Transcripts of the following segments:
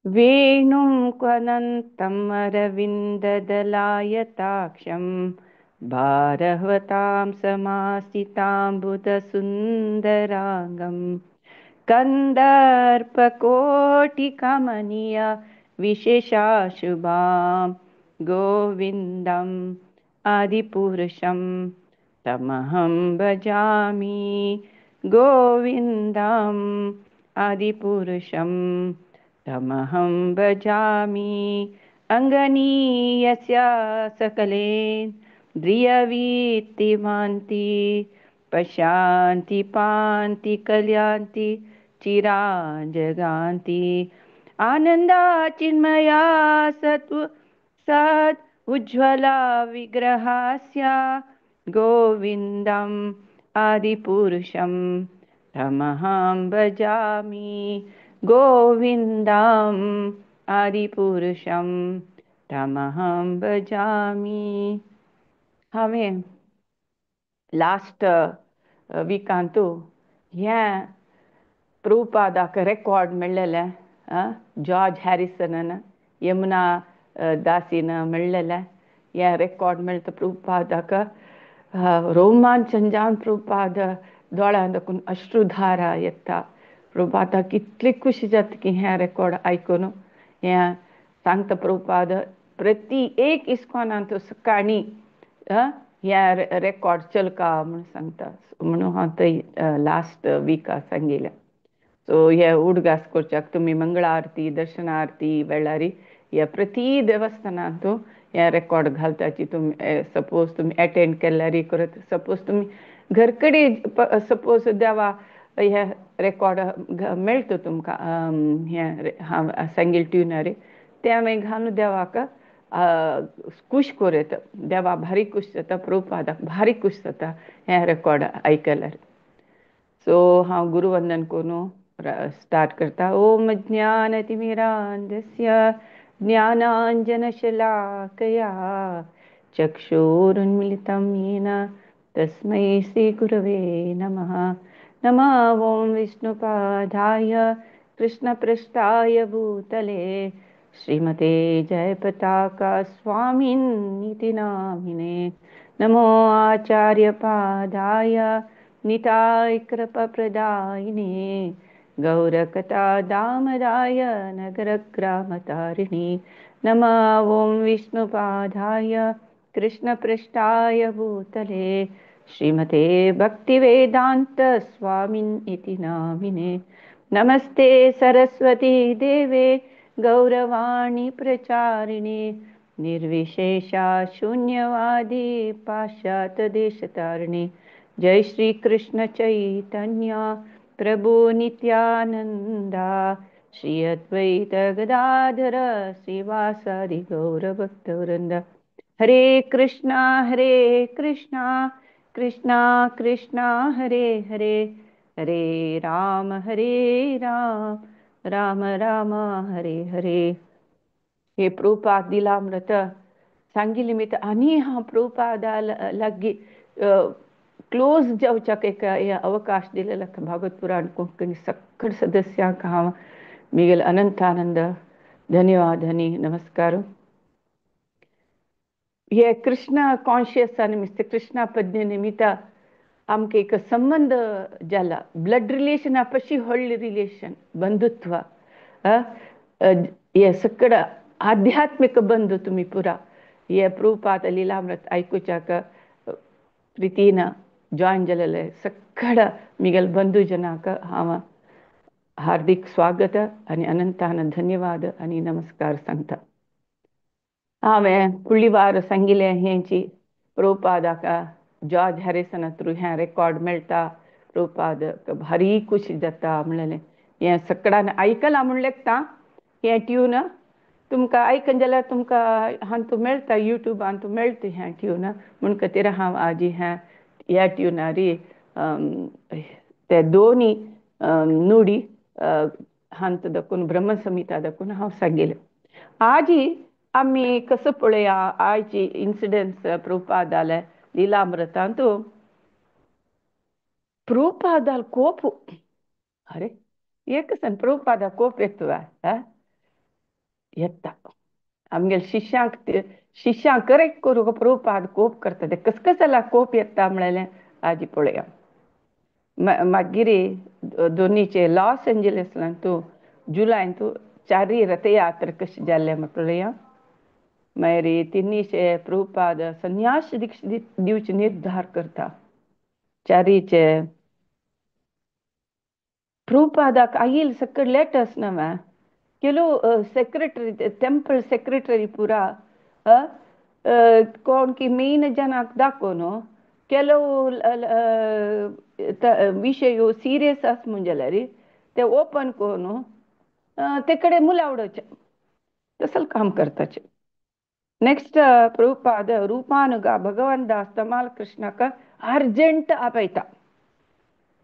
वेणुं क्वनन्तम् अरविन्ददलायताक्षं भारहवतां समासिताम्बुदसुन्दराङ्गं कन्दर्पकोटिकमनीय विशेषाशुभां गोविन्दम् आदिपुरुषं तमहं भजामि गोविन्दम् आदिपुरुषं तमहं भजामि अङ्गनीयस्य सकलेन्द्रियवीत्तिमान्ति पश्यान्ति पान्ति कल्यान्ति चिरान् जगान्ति आनन्दाचिन्मया सत्व सद् उज्ज्वला विग्रहस्य गोविन्दम् आदिपुरुषं तमहं भजामि गोविन्दम् आदिपुरुषं तमहं भजामि. हांवें लास्ट विकांतू हें प्रभुपादाक रेकॉर्ड मेळ्ळेलें जॉर्ज हॅरिसनान यमुना दासीन मेळ्ळेलें हें रेकॉर्ड मेळटा प्रभुपादाक रोमांचन जावन प्रभुपाद दोळ्यां देखून अश्रुधारा येता. प्रभुपादाक कितली खुशी जाता की हें रेकॉर्ड आयकून हें सांगता प्रभुपाद प्रती एक इस्कॉनान तूं सकाळी हें रेकॉर्ड चलका म्हणून सांगता म्हणून हांव थंय लास्ट विका सांगिल्लें. सो हे उडगास करच्याक तुमी मंगळा आरती दर्शना आरती वेळारी हे प्रती देवस्थानांत हे रेकॉर्ड घालताची तुमी सपोज तुमी अटेंड केल्यार करत सपोज तुमी घर कडेन सपोज देवा हे रेकॉर्ड मेळटा तुमकां हे हांव सांगिल्ले ट्युनार ते हांवें घालून देवाक खूश कोरत देवा भारी खूश जाता प्रभुपादाक भारी खूश जाता हें रेकॉर्ड आयकल्यार. सो हांव गुरुवंदन करून स्टार्ट करता. ओम ज्ञानतिमिरान्धस्य ज्ञानाञ्जनशलाकया चक्षुरुन्मिलितं येन तस्मै श्रीगुरवे नमः. नमः ॐ विष्णुपादाय कृष्णपृष्ठाय भूतले श्रीमते जयपताका स्वामिन्निति नामिने. नमो आचार्यपादाय निताय कृपप्रदायिने गौरकथा दामदाय नगरग्रामतारिणी. नमः ॐ विष्णुपादाय कृष्णपृष्ठाय भूतले श्रीमते भक्तिवेदान्त स्वामिन् इति नामिने. नमस्ते सरस्वती देवे गौरवाणी प्रचारिणे निर्विशेषा शून्यवादी पाश्चात्यदेशतारिणे. जय श्री कृष्ण चैतन्य प्रभु नित्यानंदा श्री अद्वैत गदाधर श्रीवासादि गौरभक्तवृंद. हरे कृष्णा कृष्णा कृष्णा हरे हरे हरे राम राम राम हरे हरे. हे प्रभुपाद दिलामृत सांगिल्लें मित आनी हांव प्रभुपादा लागीं क्लोज जावच्याक एक अवकाश दिलेलो भागवत पुराण कोंकणी सक्कड सदस्यांक हांव मिगेल अनंतानंद धन्यवाद आनी नमस्कार. हे कृष्ण कॉन्शियस निमित्त कृष्णा पद्य निमित्त आमकां एक संबंध जाला ब्लड रिलेशन पशी व्हडली रिलेशन बंधुत्व हे सकड आध्यात्मिक बंधू तुमी पुरा हे प्रभुपाद लिलामृत आयकुच्याक प्रितीन जॉयन जालेले सकड मिगेल बंधू जनाक हांव हार्दिक स्वागत आनी अनंतान धन्यवाद आनी नमस्कार सांगता. हांवें फुडली वार सांगिल्लें हेंची प्रभुपादाक जॉर्ज हॅरिसना थ्रू हें रेकॉर्ड मेळटा प्रभुपाद भारी खुशी जाता म्हणलें हें सकडान आयकलां म्हूण लेखता हें ट्यून तुमकां आयकन जाल्यार तुमकां हातूं मेळटा युट्यूबान तूं मेळटा हें ट्यून म्हूण खातीर हांव आजी ह्या ट्युनारी ते दोनी नुडी हांत दाखून ब्रह्मसंहिता दाखून हांव सांगिल्लें. आजी आमी कसं पळया आयची इन्सिडन्स प्रभुपादाले लिलामृतांत प्रभुपादाल खूब अरे एक सन प्रभुपादा कोप येतो येता आमगे शिष्यांक करेक्ट करू प्रभुपाद कोप करता ते कस कसला कोप येता म्हळ्यार आजी पळया मागिरी दोनीचे लॉस एंजलिसलान तूं जुलायन तूं चारी रथयात्रा कशी जाल्ले पळया मागीर तिन्नीशे प्रभुपाद संन्यास दिवचे निर्धार करता चारीचे प्रभुपादाक आईल सकड लेटर्स नव्हे ಕೆಲವು ಸೆಕ್ರೆಟರಿ ಟೆಂಪಲ್ ಸೆಕ್ರೆಟರಿ ಪೂರ कोण की मेन जनाक दाखोवन ಕೆಲವು विषय सिरियस आस म्हणजेल्यार ते ओपन करून ते कडेन मुलावडोवचे तसल काम करताचे नेक्स्ट प्रभुपाद रूपानुगा भगवान दास तमाल कृष्णाक अर्जंट आपयता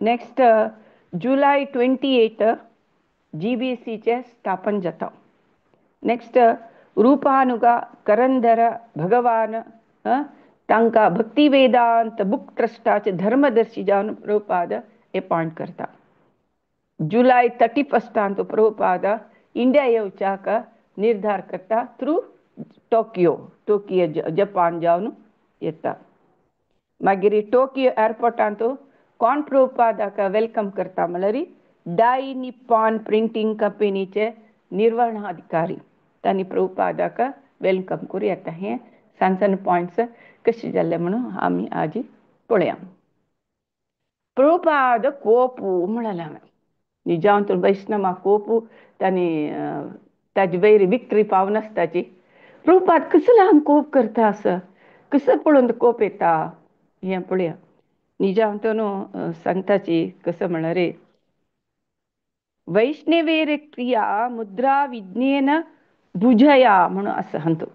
नेक्स्ट जुलै 28 GBCचे स्थापन जाता नेक्स्ट रूपानुगा करंदर भगवान तांकां भक्ती वेदांत बुक ट्रस्टाचे धर्मदर्शी जावन प्रभुपाद अपॉइंट करता जुलै 31 प्रभुपाद इंडिया येवच्याक निर्धार करता थ्रू टोकियो जपान जावन येता मागीर टोकियो एअरपोर्टांत कोण प्रभुपादाक वेलकम करता म्हळ्यार डाई निप्पॉन प्रिंटिंग कंपनीचे निर्वहणाधिकारी तांणी प्रभुपादाक वेलकम करूं येता हे सान पॉयंट्स कशें जाल्ले म्हणून आमी आजी पळया प्रभुपाद कोपू म्हणाले हांवें निजांव वैष्णवा कोपू तांणी ताजे वयर विक्ट्री पावनासताची प्रभुपाद कसलो हांव कोप करता असं कसं पळोवन कोप येता हें पळया निजांव न्हू सांगताची कसं म्हणारे वैष्णवेर क्रिया मुद्रा विज्ञेन बुझया म्हणून असं म्हणतो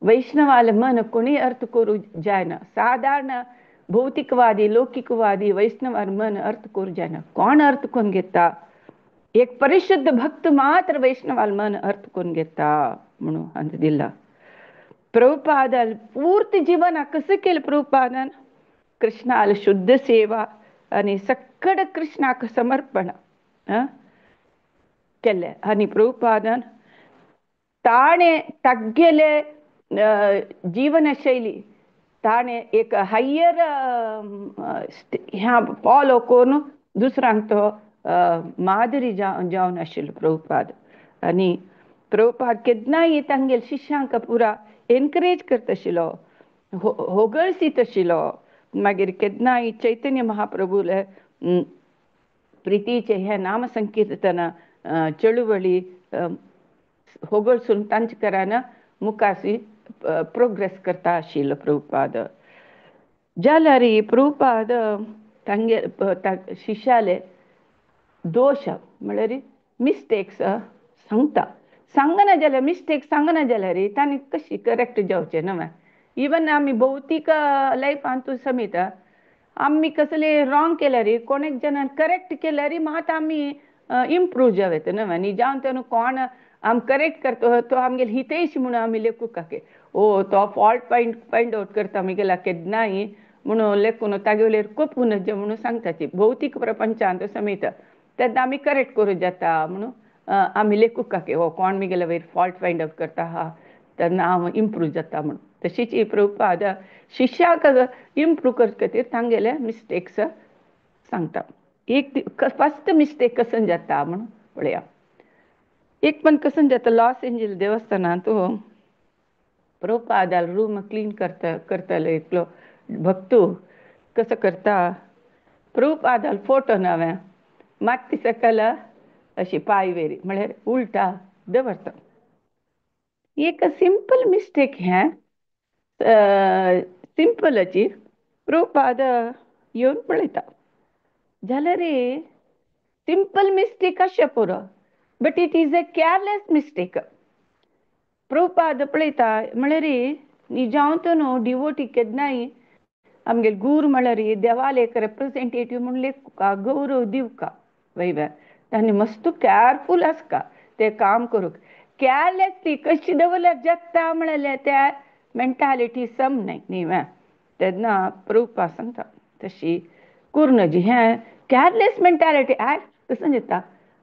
वैष्णवाला मन कोणी अर्थ करू जायना साधारण भौतिकवादी लौकिकवादी वैष्णवार मन अर्थ करू जायना कोण अर्थ करून घेता एक परिशुद्ध भक्त मात्र वैष्णवाल मन अर्थ करून घेता म्हणून अंत दिला प्रभुपादाल पूर्ती जीवन कसं केलं प्रभुपादान कृष्णाला शुद्ध सेवा आणि सकड कृष्णाक समर्पण केले आणि प्रभुपादान ताणे तग्गेले जीवनशैली ताणे एक हायर ह्या फॉलो करून दुसऱ्यांक तो मादरी जावन आशिल्लो प्रभुपाद आनी प्रभुपाद केन्नाय तांगेल शिश्यांक पुरा एनकरेज करता आशिल्लो होगळसीत आशिल्लो मागीर केन्नाय चैतन्य महाप्रभूले प्रितीचे हे नाम संकीर्तन चळवळी होगळसून तांचे करान मुखासी प्रोग्रेस करता आशिल्लो प्रभुपाद जाल्यार प्रभुपाद तांगे शिश्याले दोश म्हळ्यार मिस्टेक्स सांगना जाल्यार मिस्टेक सांगना जाल्यार तांणी कशी करेक्ट जावचें न्हय इवन आमी भौतीक लायफांत समीत आमी कसले रॉंग केल्यार कोणेक जणांन करेक्ट केल्यार मात आमी इम्प्रूव जावेत न्हय न्ही जावन तेन्ना कोण आम करेक्ट करता तो आमगेले हितेश म्हणून आमी लेखूंक ओ तो फॉल्ट फायंड आउट करता आमगेला केन्नाय म्हणून लेखून तागे वयल्यार कोपून जे म्हणून सांगताची भौतीक प्रपंचांत समीत तेन्ना आमी करेक्ट करूं जाता म्हणून आमी लेखूंक हो कोण म्हगेल्या वयर फॉल्ट फायंड आउट करता हा तेन्ना हांव इम्प्रूव जाता म्हणून तशीच ही प्रभुपाद शिश्याक इम्प्रूव करचे खातीर तांगेले मिस्टेक्स सांगता एक फर्स्ट मिस्टेक कसन जाता म्हणून पळया एक पण कसन जाता लॉस एंजल्स देवस्थानांत प्रभुपादाल रूम क्लीन करतालो एकलो भक्तू कसं करता प्रभुपादाल फोटो हांवें माती सकल अशी पांयवेरी म्हळ्यार उलटा दवरता एक सिंपल मिस्टेक हें सिंपल अची प्रभुपाद येवन पळयता जाल्यार सिंपल मिस्टेक अशें पुरो but it is a careless mistake Prabhupada पळयता म्हळ्यार निजांव न्हू डिवोटी केन्नाय आमगेले गुरू म्हळ्यार देवाल एक रेप्रेझेंटेटीव म्हूण लेखुका गौरव दिवका वयव्या तांणी मस्त केअरफूल आसका ते काम करूंक केअरलेसली कशी दवरल्यार जगता म्हळ्यार त्या मेंटालिटी सम न्ही तेन्ना प्रभुपाद सांगता तशी करूं नजी हें केअरलेस मेंटालिटी कसं येता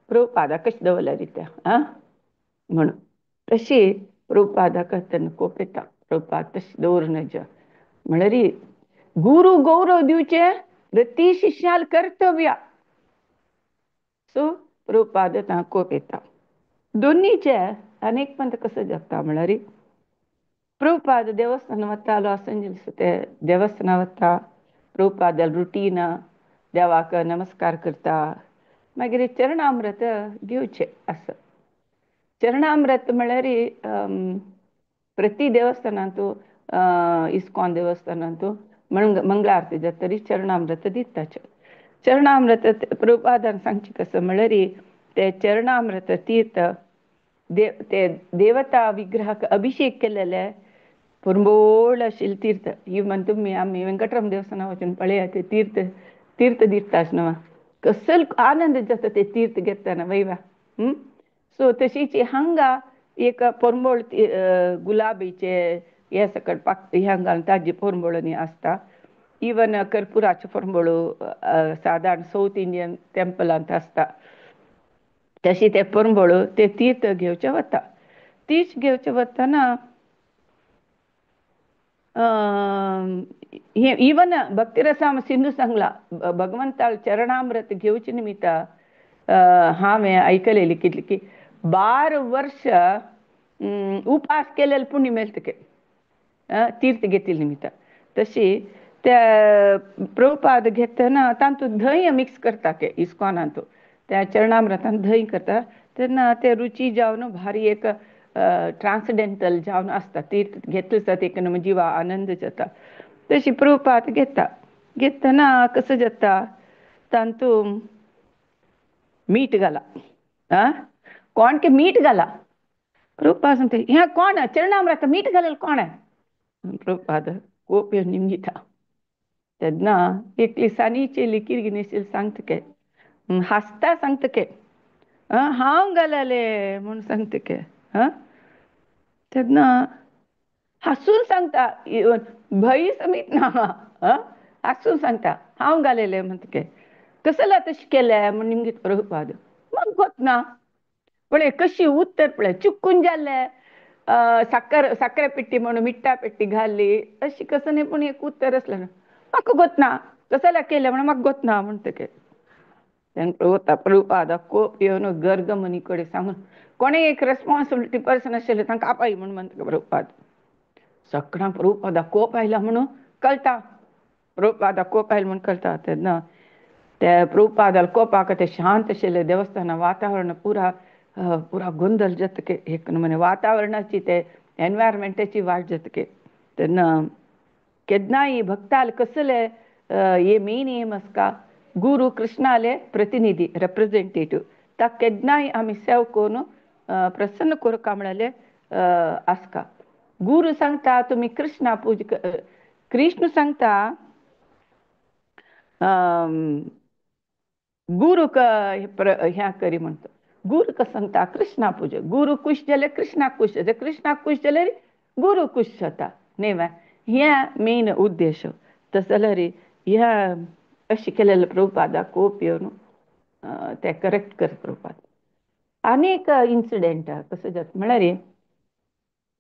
प्रभुपादा कशें दवरल्या रित्या आं म्हणून तशी प्रभुपादाक तेन्ना कोप येता प्रभुपाद तशें दवरूं नज म्हळ्यार गुरू गौरव दिवचे रती शिष्याल कर्तव्य सो प्रभुपाद कोप येता दोनीचे अनेक पंत कसं जाता म्हळ्यार प्रभुपाद देवस्थान वता लॉस एंजल्स ते देवस्थाना वता प्रभुपाद रुटीन देवाक नमस्कार करता मागीर चरणामृत घेवचें असं चरणामृत म्हळ्यार प्रति देवस्थानांतू इस्कॉन देवस्थानांतू मंगळा आरती जातरी चरणामृत दिताच चरणामृत प्रभुपादान सांगचे कसं म्हळ्यार ते चरणामृत तीर्थ ते देवता विग्रहाक अभिषेक केलेले पुरंबोळ आशिल्ले तीर्थ इवन तुमी आमी वेंकटराम देवस्थाना वचून पळया ते तीर्थ दिसता न्हू कसल आनंद जाता ते तीर्थ घेतना वयवा सो तशीच हांगा एक पोरंबोळ गुलाबीचे हे सकट ह्या घालून ताजी पोरंबोळनी आसता इवन कर्पुराचे पोरंबोळू सादारण साऊथ इंडियन टेंपलांत आसता तशी ते पोरंबोळू ते तीर्थ घेवचे वता तीच घेवचे वतना इवन भक्तिरसाम सिंधू सांगला भगवंता चरणामृत घेवचे निमित्त हांवें आयकलेली कितली की 12 वर्ष उपास केलेले पुण्य मेळटके तीर्थ घेतिले निमित्त तशी त्या प्रभुपाद घेतना तातूंत धंय मिक्स करता के इस्कॉनांतू त्या चरणामृतांत धंय करता तेन्ना ते रुची जावन भारी एक ट्रान्सडेंटल जावन आसता तीर्थ घेतले जाता एक जिवा आनंद जाता तशी प्रभुपाद घेतना कसं जाता तातूंत मीठ घाला कोण के मीठ घाला प्रभुपाद सांगता ह्या कोण चरणामृत मीठ घालेल कोण प्रभुपाद कोप येवन निमगिता तेन्ना एक लिसांनीची लिकीर गिनेशील सांगता के हांसता सांगता के हांव घालले म्हूण सांगता के तेन्ना हांसून सांगता भंय समीत ना हांसून सांगता हांव घालेले म्हणटा के कसला तशें केलें म्हूण निमगीत प्रभुपाद म्हाका गोतना पळय कशी उत्तर पळय चुकून जाल्ले साखरे पिट्टी म्हणून मिठ्ठा पिट्टी घाली अशी कसं नाही पूण एक उत्तर असलें म्हाका गोतना कसला केलें म्हणून म्हाका गोतना म्हणटा के तेन्ना प्रभुपाद कोप येवन गर्ग मनी कडेन सांगून कोणें एक रेस्पॉन्सिबिलिटी पर्सन आशिल्लें तांकां आपय म्हणून म्हणटा प्रभुपाद सकाळां प्रभुपादाक कोप आयला म्हणून कळटा प्रभुपादाक कोप आयला म्हणून कळटा तेन्ना ते प्रभुपादाल कोपाक ते शांत आशिल्ले देवस्थाना वातावरण पुरा गोंदल जातके एक नमुने वातावरणाची ते एनवायरमेंटाची वाट जातके तेन्ना केन्नाय भक्ताल कसले हे मेन एम आसका गुरू कृष्णाले प्रतिनिधी रिप्रेझेंटेटिव्ह ताका केन्नाय आमी सेव करून प्रसन्न करता म्हणले आसका गुरू सांगता तुमी कृष्णा पूज कृष्ण सांगता गुरूक ह्या करी म्हणटा गुरू कसं सांगता कृष्णा पूज गुरू खुश जाल्यार कृष्णाक खुश जाता कृष्णाक खुश जाल्यार गुरू खुश जाता न्ही हे मेन उद्देश तस जाल्यार ह्या अशें केलेले प्रभुपादाक कोप येवन ते करेक्ट कर प्रभुपाद आनीक इन्सिडेंट कसो जाता म्हळ्यार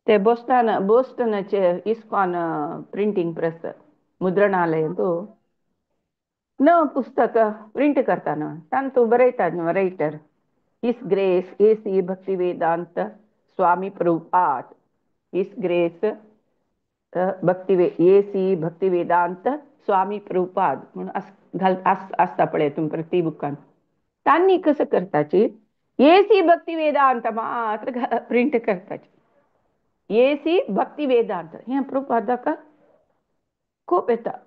ते बोस्टनाचे इस्कॉन प्रिंटींग प्रेस मुद्रणालय न पुस्तक प्रिंट करताना तांतू बरयता न्हू writer his grace AC Bhaktivedanta Swami Prabhupada his grace AC Bhaktivedanta Swami Prabhupada म्हणून आसता पळय तुमी प्रति बुकान तांणी कसं करताची AC भक्तिवेदांत मात्र प्रिंट करताची AC भक्तिवेदांत हें प्रभुपादाक खूब येता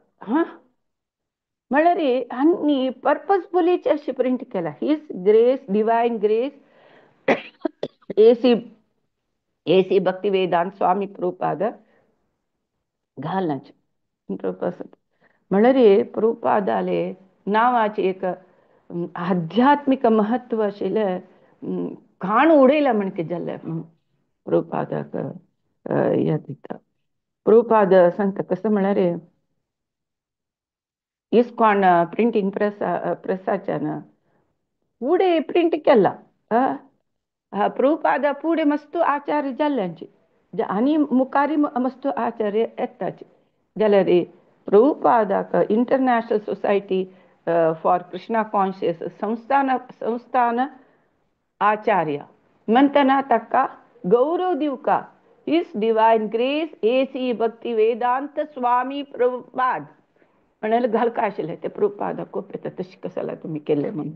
म्हळ्यार आनी पर्पजफुलीच अशें प्रिंट केला his grace divine grace AC Bhaktivedanta Swami Prabhupada घालनाच म्हळ्यार प्रभुपादाले नांवाचे एक आध्यात्मिक महत्व आशिल्लें खाण उडयला म्हणके जाल्ले प्रभुपादाक हे दिता प्रभुपाद सांगता कसं म्हळ्यार इस्कॉन प्रिंटींग प्रेसाच्यान पुढे प्रिंट केला. प्रभुपादा पुढे मस्त आचार्य जाल्ल्यांचे आणि मुखारी मस्त आचार्य येताचे जाल्यार प्रभुपादाक international society for Krishna consciousness संस्थान आचार्य म्हणतना ताका गौरव दिवका his divine grace A C Bhaktivedanta Swami Prabhupada म्हणाल घालका आशिल्ले ते प्रभुपादा खूप येतात तशी कशाला तुम्ही केले म्हणून.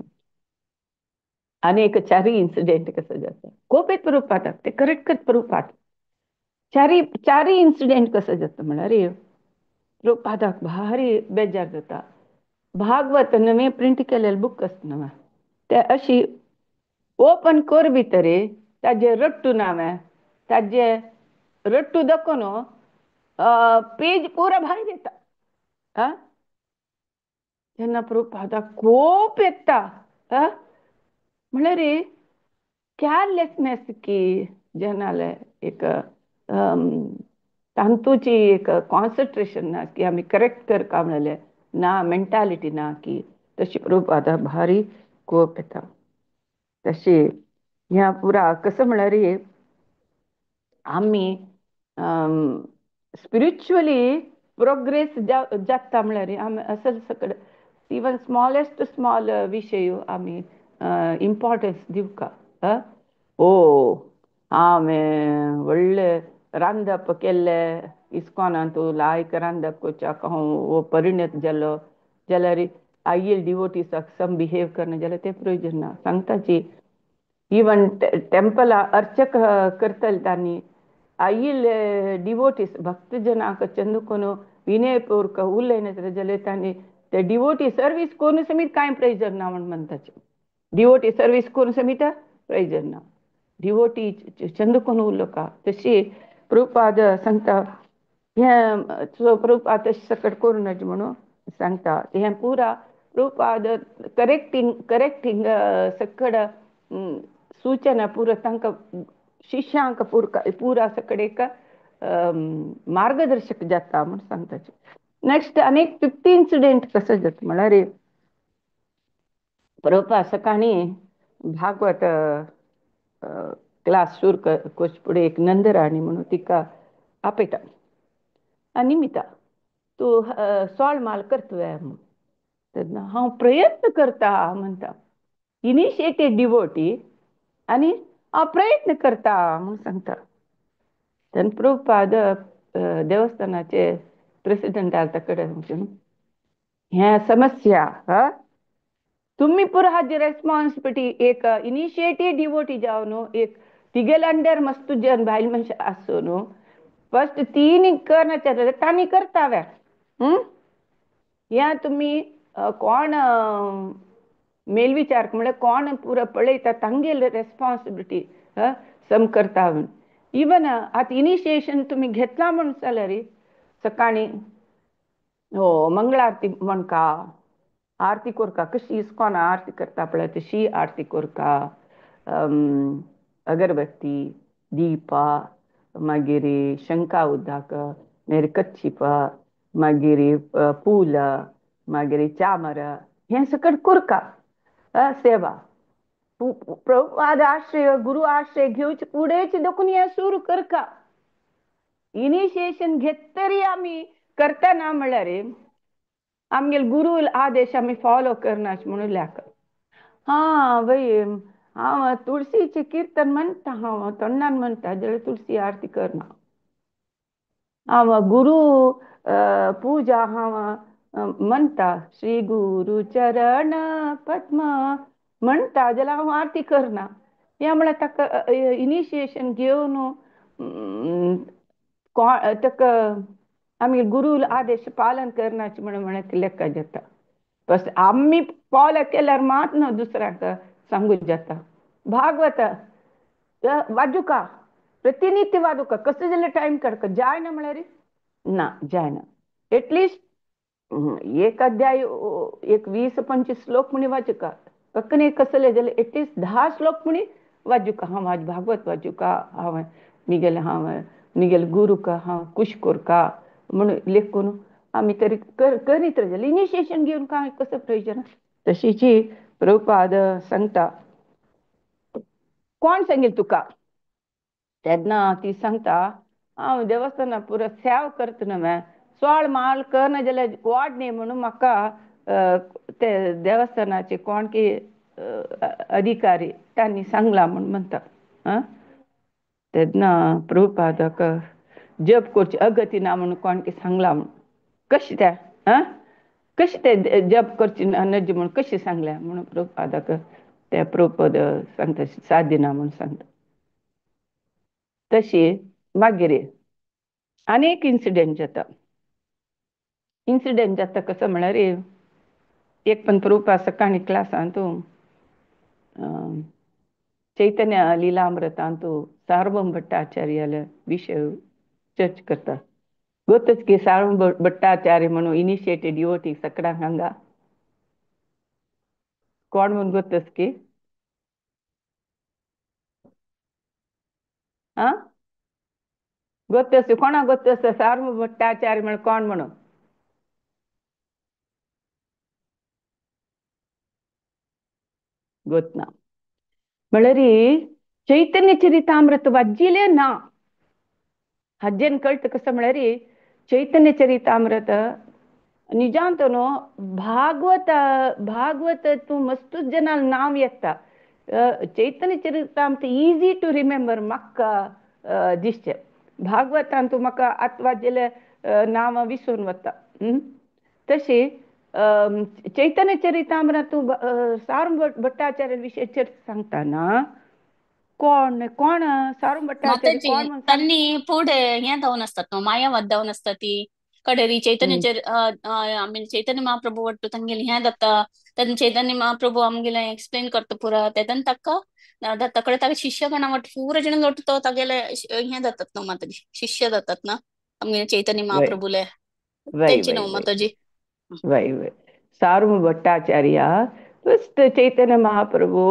अनेक चारी इन्सिडेंट कसं जातं खूप आहेत प्रभुपादाक ते करेक्ट प्रभुपाद चारी चारी इन्सिडेंट कसं जातं म्हणा रे प्रभुपादाक भारी बेजार जाता. भागवत नवे प्रिंट केलेलं बुक असतं ते अशी ओपन कर भितर ताजे रट्टू नावे ताजे रट्टू दाखोवन पेज पुरा भायर येता. तेन्ना प्रभुपादाक खूप येता म्हळ्यार केअरलेसनेस की जनाले एक तांतूची एक कॉन्सन्ट्रेशन ना की आम्ही करेक्ट करता म्हणले ना मेंटॅलिटी ना की तशी प्रभुपादा भारी कोप येता. तशी ह्या पुरा कसं म्हळ्यार आम्ही स्पिरिच्युअली प्रोग्रेस जाता म्हळ्यार आमी असं सकड इवन स्मॉलेस्ट स्मॉल विशय आम्ही इम्पॉर्टन्स दिवका. ओ हांवें व्हडले रांदप केल्ले इस्कॉनांत लायक रांदप कोचाक हांव परिणत जालो जाल्यार आयिल्ल डिवोटीसाक सम बिहेव करना जाल्यार ते प्रयोजन ना सांगताची. इवन टेंपला अर्चक करतले तांणी आयिल्ले डिवोटीस भक्तजनाक चंदुकोन विनयपूर्वक उलयन जाल्यार तांणी ते डिवोटी सर्वीस करून समीत कांय प्रयोजन ना म्हणून म्हणताचे. डिवोटी सर्वीस करून समीत प्रयोजन ना डिवोटी चंदुकोन उलोवका तशी प्रभुपाद सांगता हे प्रभुपाद तशें सकट करूं नज म्हणून सांगता. हें पुरा प्रभुपाद करेक्टिंग सकड सूचना पुरा तांकां शिष्यांक पुरा सकड एक मार्गदर्शक जाता म्हूण सांगताचे. नेक्स्ट अनेक 50 इन्सिडेंट कसं जाता म्हळ्यार प्रभुपाद सकाळी भागवत क्लास सुरू करचे फुडें एक नंदराणी म्हणून तिका आपयता आनी निमिता तूं सोळ माल करतुवे म्हूण तेन्ना हांव प्रयत्न करता म्हणटा इनिशिएटेड डिवोटी आनी हांव प्रयत्न करता म्हूण सांगता. तेन्ना प्रभुपाद देवस्थानाचे प्रेसिडेंट आसा कडेन हें समस्या तुम्ही पुरा हाजी रेस्पॉन्सिबिलिटी एक इनिशिएटेड डिवोटी जावन एक तिगेल अंडर मस्त जन बायल मनशां आसून फर्स्ट तीन करना तांणी करतावे या तुम्ही कोण मेलविचारक म्हणजे कोण पुरा पळयता तांगेल रेस्पॉन्सिबिलिटी सम करता. इवन आतां इनिशिएशन तुम्ही घेतला म्हणून जाल्यार सकाळी हो मंगळ आरती म्हणका आरती कोरका कशी इस्कॉन आरती करता पळय तशी आरती कोरका अगरबत्ती दीपा मागीर शंका उदक मागीर कच्छिप मागीर पूल मागीर चामर हें सकट कोरका सेवा. प्रभुपाद आश्रय गुरु आश्रय घेवचे फुडेंच देखून हें सुरू करका. इनिशिएशन घेतरी आमी करतना म्हळ्यार आमगेल गुरु आदेश आमी फॉलो करना म्हणून लेख. हां वय हांव तुळशीचें किर्तन म्हणटा हांव तोंडान म्हणटा जाल्यार तुळशी आरती करना. हांव गुरु पुजा हांव म्हणटा श्री गुरु चरण पद्म म्हणटा जाल्यार हांव आरती करना. हें म्हळ्यार ताका इनिशिएशन घेवन ताका आमी गुरु आदेश पालन करनाचें म्हणून लेखा जाता. बस आमी फॉलो केल्यार मात न्हू दुसऱ्यांक सांगूंक जाता. भागवत वाजूका प्रतिनित्य वाजूका कसो जाल्यार टायम काडका जायना म्हळ्यार ना जायना. एटलिस्ट एक अध्याय एक 20-25 श्लोक म्हणी वाचूका ककने कसले जाल्यार एटलिस्ट 10 श्लोक म्हणी वाजूका. हांव आज भागवत वाचूका हांव निगेल गुरुका हांव खुश कोरका म्हणून लेखून आमी तरी करीत जाल्यार इनिशिएशन घेवन काय कसं प्रयोजन. तशीची प्रभुपाद सांगता कोण सांगेल तुका तेन्ना ती सांगता हांव देवस्थाना पुरो सेवा करता न्हय 16 माळ करना जाल्यार वाड न्ही म्हणून म्हाका ते देवस्थानाचे कोण की अधिकारी त्यांनी सांगला म्हणून म्हणता तेन्ना प्रभुपादाक जप करची अगती ना म्हणून कोण की सांगला म्हणून कशें तें कशें ते जप करची नजी म्हणून कशें सांगलें म्हणून प्रभुपादाक ते प्रभुपद सांगता साध्य ना म्हणून सांगता तशी मागीर आनीक इन्सिडेंट जाता कसो म्हळ्यार एक पण प्रभुपाद सकाळी क्लासांत चैतन्य लीलामृतांत सार्वभौम भट्टाचार्याल विषय चर्च करता गोतच की सार्वभौम भट्टाचार्य म्हणून इनिशिएटेड डिवोटी सकाळांक हांगा कोण म्हणून गोतच की आं गोतस कोणा गोतस सार्वभौम भट्टाचार्य म्हणून कोण म्हणून गोतना म्हळ्यार चैतन्य चरितामृत वाजिले ना हज्जेन कळत कसं म्हळ्यार चैतन्य चरितामृत निजांत न्हू भागवत तूं मस्तूच जनाल नांव येता चैतन्य चरितामृत इजी टू रिमेंबर म्हाका दिसचें भागवतान तूं म्हाका आतां वाजलें नांवां विसरून वता तशी चैतन्य चरितामृत तूं सार्वभौम भट्टाचार्य विशय चर्च सांगतना कोण कोण सार्वभौम भट्टाचार्य माताजी कोण म्हणून सांग त्यांनी पुढे हे जाऊन असतात ना मायावाद जाऊन असतात ती कडेरी चैतन्य चैतन्य महाप्रभू वाटतो तांगेले हे जाता तेन्ना चैतन्य महाप्रभू आमगेले एक्सप्लेन करता पुरा तेदन ताका जाता कडेन ताका शिष्यगणा वाट पूरा जण वाट तो तागेले हे जातात न्हू माताजी शिष्य जातात ना आमगे चैतन्य वय महाप्रभूले वय तेंची वय न्हू वय माताजी वय वय सार्वभौम भट्टाचार्य फस्ट चैतन्य महाप्रभू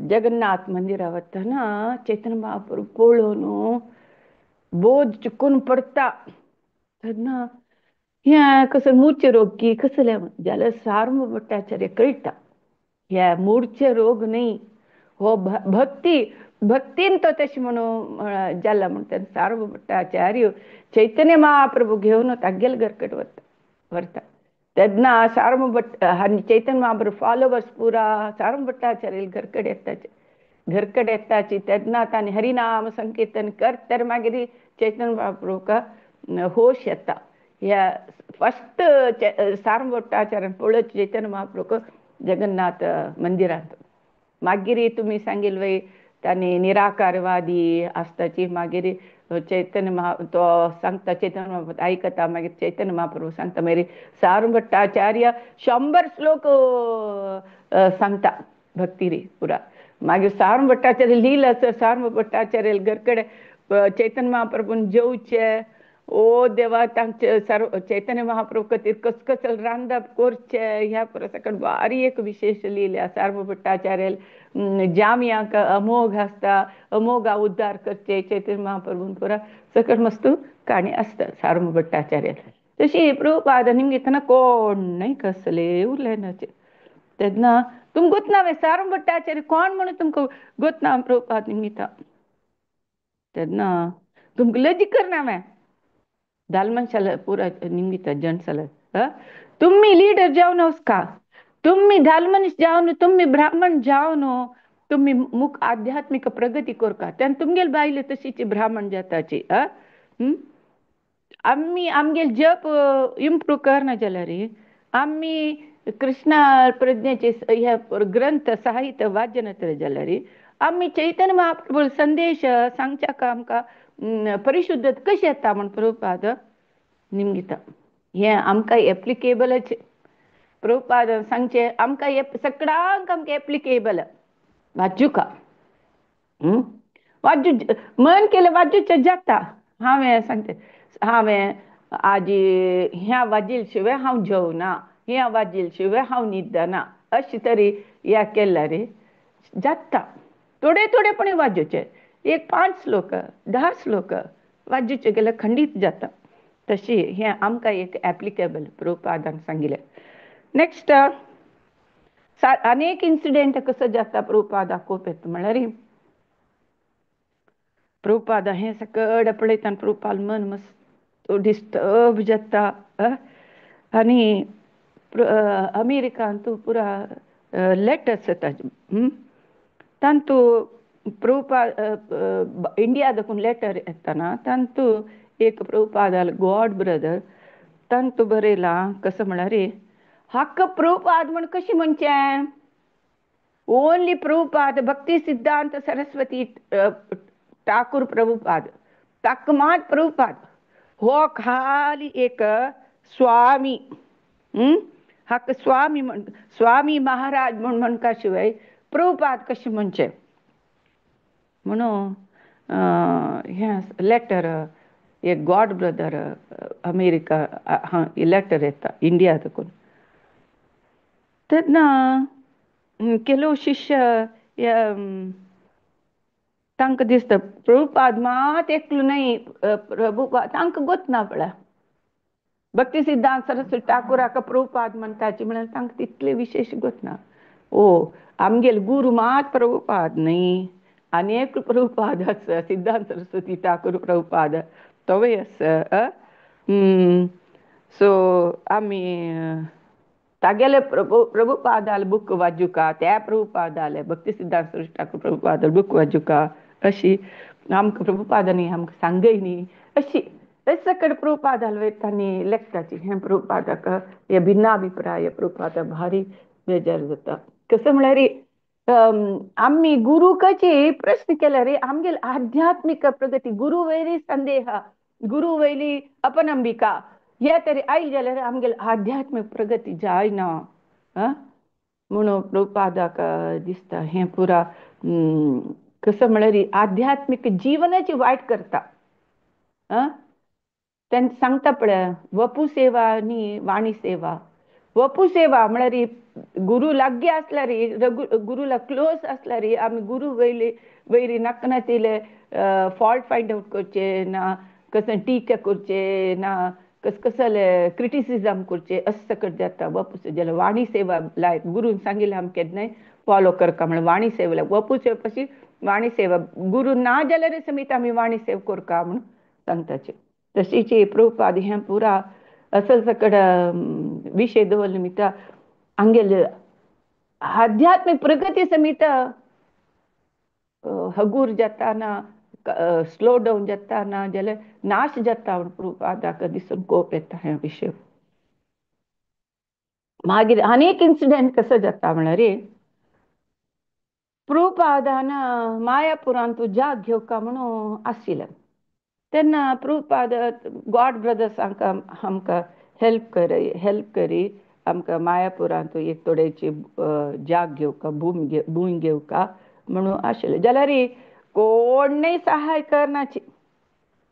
जगन्नाथ मंदिरा वतना चैतन्य महाप्रभू पळोवन बोध चिकून पडटा तेन्ना हें कसं मूर्छे रोग की कसले जाल्यार सार्वभौम भट्टाचार्य कळटा हे मूर्छे रोग न्ही हो भक्तीन तो तशें म्हणून जाल्ला म्हणटा सार्वभौम भट्टाचार्य चैतन्य महाप्रभू घेवन तागेले घरकट व्हरता तेन्ना सार्वभौम भट्ट चैतन्य महाप्रभू फॉलोवर्स पुरा सार्वभौम भट्टाचार्य घरकट येताची तेन्ना ताणें हरिनाम संकीर्तन करता मागीर चैतन्य महाप्रभूका होश येता ह्या फस्ट सार्वभौम भट्टाचार्यान पळोवच चैतन्य महाप्रभूक जगन्नाथ मंदिरांत मागीर तुमी सांगिल्ले वय तांणी निराकारवादी आसताची मागीर चैतन्य तो सांगता चैतन्य महाप्रभू आयकता मागीर चैतन्य महाप्रभू सांगता मागीर सार्वभौम भट्टाचार्य 100 श्लोक सांगता भक्तिरी पुरा मागीर सार्वभौम भट्टाचार्य लील आसा सार्वभौम भट्टाचार्य घरकडे चैतन्य महाप्रभून जेवचे ओ देवा तांचे चैतन्य महाप्रभू खातीर कसकसल रांदप करचें ह्या सकट भारी एक विशेश लीला सार्वभौम भट्टाचार्य जामियांक अमोघ आसता अमोघा उद्धार करचे चैतन्य महाप्रभून पुरा सकट मस्त काणी आसता सार्वभौम भट्टाचार्य तशी प्रभुपाद निमगेतना कोणय कसले उरलेनाचे तेन्ना तुमकां गोतना सार्वभौम भट्टाचार्य कोण म्हणून तुमकां गोतना प्रभुपाद निमगिता तेन्ना तुमकां लज करना धालमनशाला पुरा निमगिता जनसाला तुम्ही लीडर जावन वचका तुम्ही धालमनीस जावन तुम्ही ब्राह्मण जावन तुम्ही मुख आध्यात्मिक प्रगती करका तेन्ना तुमगेल बायले तशीची ब्राह्मण जाताची आम्ही आमगेल जप इम्प्रूव करना जाल्यार आम्ही कृष्णा प्रज्ञेचे हे ग्रंथ साहित्य वाद्य नतले जाल्यार आम्ही चैतन्य महाप्रभू संदेश सांगच्या आमकां परिशुद्ध कशी येता म्हण प्रभुपाद निमगिता हें आमकां एप्लिकेबलच प्रभुपाद सांगचे आमकां सगळ्यांक आमकां एप्लिकेबल वाचूका वाजू मन केलें वाजूचें जाता हांवें सांगता हांवें आजी ह्या वाजिल शिवाय हांव जेवना ह्या वाजिल शिवाय हांव न्हिदना अशें तरी ह्या केल्यार जाता थोडे थोडेपणी वाजूचे एक 5 श्लोक 10 श्लोक वाजूचे गेल्यार खंडीत जाता तशी हें आमकां एक एप्लिकेबल प्रभुपादान सांगिल्लें नेक्स्ट अनेक इन्सिडेंट कसं जाता प्रभुपादा कोप येता म्हळ्यार प्रभुपादा हें सकट पळयतना प्रभुपाद मन मस्त डिस्टर्ब जाता आनी अमेरिकांतू पुरा लेटर्स येता तांतू प्रभुपाद इंडिया देखून लेटर येताना तांतू एक प्रभुपादाल गॉड ब्रदर तांतू बरयला कसं म्हळ्यार हक्क प्रभुपाद म्हण कशी म्हणचें ओनली प्रभुपाद भक्ती सिद्धांत सरस्वती ठाकूर प्रभुपाद ताक मात प्रभुपाद हो खाली एक स्वामी हक्क स्वामी स्वामी महाराज म्हण म्हणका शिवाय प्रभुपाद कशें म्हणचें म्हणून हें लेटर एक गॉड ब्रदर अमेरिका लेटर येता इंडिया देखून तेन्ना ಕೆಲವು ಶಿಷ್ಯ तांकां दिसता प्रभुपाद मात एकलो न्हय प्रभुपाद तांकां गोतना पळय भक्ती सिद्धांत सरस्वती ठाकुराक प्रभुपाद म्हणटाची म्हळ्यार तांकां तितले विशेश गोतना ओ आमगेले गुरू मात प्रभुपाद न्हय अनेक प्रभुपाद आसा सिद्धांत सरस्वती ठाकूर प्रभुपाद तोवय आसा सो आमी तागेले प्रभुपादाल बूक वाचूका त्या प्रभुपादाले भक्ती सिद्धांत सरस्वती ठाकूर प्रभुपादाल बूक वाचूका अशी आमकां प्रभुपादांनी आमकां सांगय न्ही अशी सकट प्रभुपादाल वयतानी लेखताची हें प्रभुपादाक हे भिन्नाभिप्राय प्रभुपादा भारी बेजार जाता कसं म्हळ्यार आमी गुरूकाची प्रश्न केल्यार आमगेली आध्यात्मिक प्रगती गुरू वयली संदेह गुरू वयली अपनंबिका हे तरी आई जाल्यार आमगेली आध्यात्मिक प्रगती जायना म्हणून प्रभुपादाक दिसता हें पुरा कसं म्हळ्यार आध्यात्मिक जिवनाची वायट करता तें सांगता पळय वपू सेवा आनी वाणी सेवा वपू सेवा म्हळ्यार गुरू लागीं आसल्यार गुरूला क्लोज आसल्यार आमी गुरू वयली नाका नातिले फॉल्ट फायंड आउट करचे ना कसं टिका करचे ना कसले क्रिटिसिजम करचे असं सकट जाता वपू जाल्यार वाणी सेवा लायक गुरून सांगिल्लें आमी केन्नाय फॉलो करता म्हळ्यार वाणी सेवा लायक वपू सेवा कशी वाणी सेवा गुरू ना जाल्यार समीत आमी वाणी सेवा करता म्हणून सांगताचे तशीच प्रभुपाद हें पुरा असल सकट विशय दवरले निमित्त आमगेले आध्यात्मिक प्रगती समीत हगूर जाताना स्लो डावन जाता ना जाल्यार नाश जाता म्हूण प्रभुपादाक दिसून कोप येता हे विशय मागीर अनेक इन्सिडेंट कसो जाता म्हळ्यार प्रभुपादान मायापुरांत जाग घेवका म्हणून आशिल्लें तेन्ना प्रभुपाद गॉड ब्रदर्स आमकां हेल्प करी आमकां मायापुरांत एक थोडेची जाग घेवका भूंय घेवका म्हणून आशिल्लें जाल्यार कोणय सहाय करनाची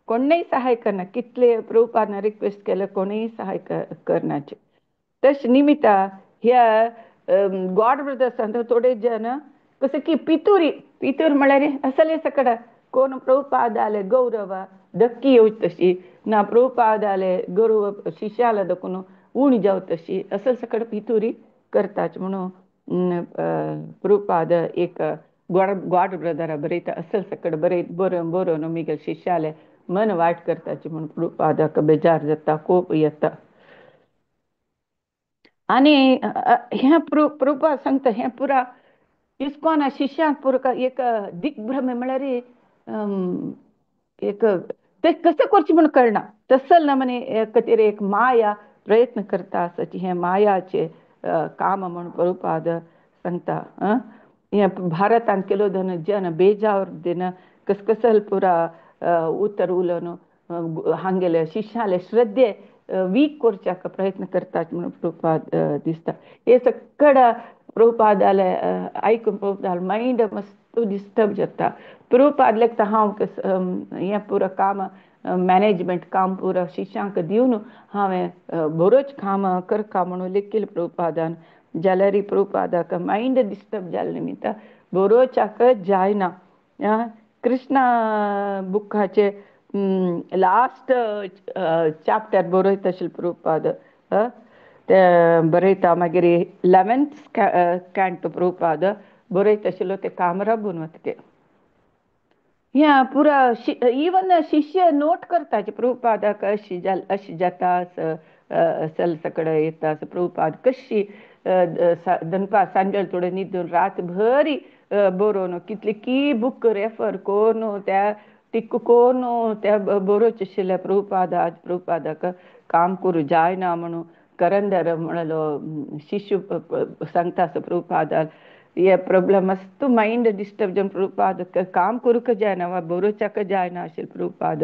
कोणय सहाय करना कितले प्रभुपादान रिक्वेस्ट केले कोणय सहाय करनाचे तशे निमित्त ह्या गॉड ब्रदर्सांत थोडे जन कसं की पितूर म्हळ्यार असले सकट कोण प्रभुपादाले गौरव धक्की येवची तशी ना प्रभुपादाले गौरव शिश्याला देखून उणी जाव तशी असल सकट पितुरी करताच म्हणून प्रभुपाद एक गॉड ब्रदरा बरयता असल सकट बरोवन मिगेल शिश्याले मन वायट करताचे म्हणून प्रभुपादाक बेजार जाता कोप येता आनी हें प्रभुपाद सांगता हें पुरा इस्कॉन शिश्यांक पुरा एक दिग्भ्रमे म्हळ्यार एक ते कसं करचें म्हूण कळना तसल नमने खातीर एक माया प्रयत्न करता आसत हें मायाचें काम म्हूण प्रभुपाद सांगता हें भारतांत केलो जन बेजार दिन कसल पुरा उतर उलोवन हांगेले शिश्याले श्रद्धे वीक करच्याक प्रयत्न करतात म्हणून प्रभुपाद दिसता हे सकट प्रभुपादाले आयकून प्रभुपादाल मायंड मस्त डिस्टर्ब जाता प्रभुपाद लेखता हांव हें पुरो काम मॅनेजमेंट काम पुरो शिश्यांक दिवन हांवें बरोच काम करता म्हणून लेखिल्लें प्रभुपादान जाल्यार प्रभुपादाक मायंड डिस्टर्ब जाले निमित्त बरोवच्याक जायना कृष्णा बुकाचे लास्ट चॅप्टर बरयत आशिल्लो प्रभुपाद ते बरयता. मागीर 11th कॅन्टो प्रभुपाद बरयत आशिल्लो ते कामरा बनवतके. या पुरा इवन शिष्य नोट करताचे प्रभुपादाक अशी जाता सलसकडे येता प्रभुपाद कशी दनपा सांजेल थोडे न्हिदून रातभरी बरोवन कितले की बूक रेफर कोरून त्या तिक्क कोरून त्या बरोवचे आशिल्ले प्रभुपादाक काम करूं जायना म्हणून करंदर म्हणलो शिष्य सांगता प्रभुपादाक ये प्रॉब्लम मस्त माइंड डिस्टर्ब जावन प्रभुपाद काम करूंक जायना वा बरोवच्याक जायना आशिल्लें प्रभुपाद.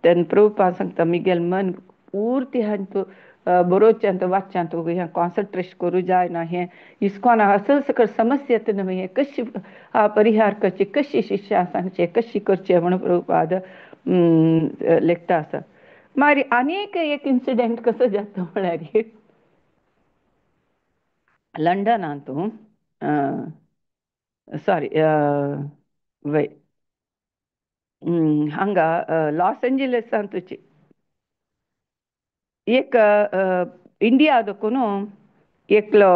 तेन्ना प्रभुपाद सांगता मिगेल मन पूर्ती हांतू बरोवच्यांत वाचच्यांत हें कॉन्सन्ट्रेट करूं जायना. हें इस्कॉन असल सकल समस्या येता न्हय, हें कशी परिहार करची, कशी शिष्यां सांगचें, कशी करचें म्हणून प्रभुपाद लेखता आसा. मारी आनीक एक इन्सिडेंट कसो जाता म्हळ्यार लंडनांत सॉरी वय हांगा लॉस एंजलसांतूची एक इंडिया देखून एकलो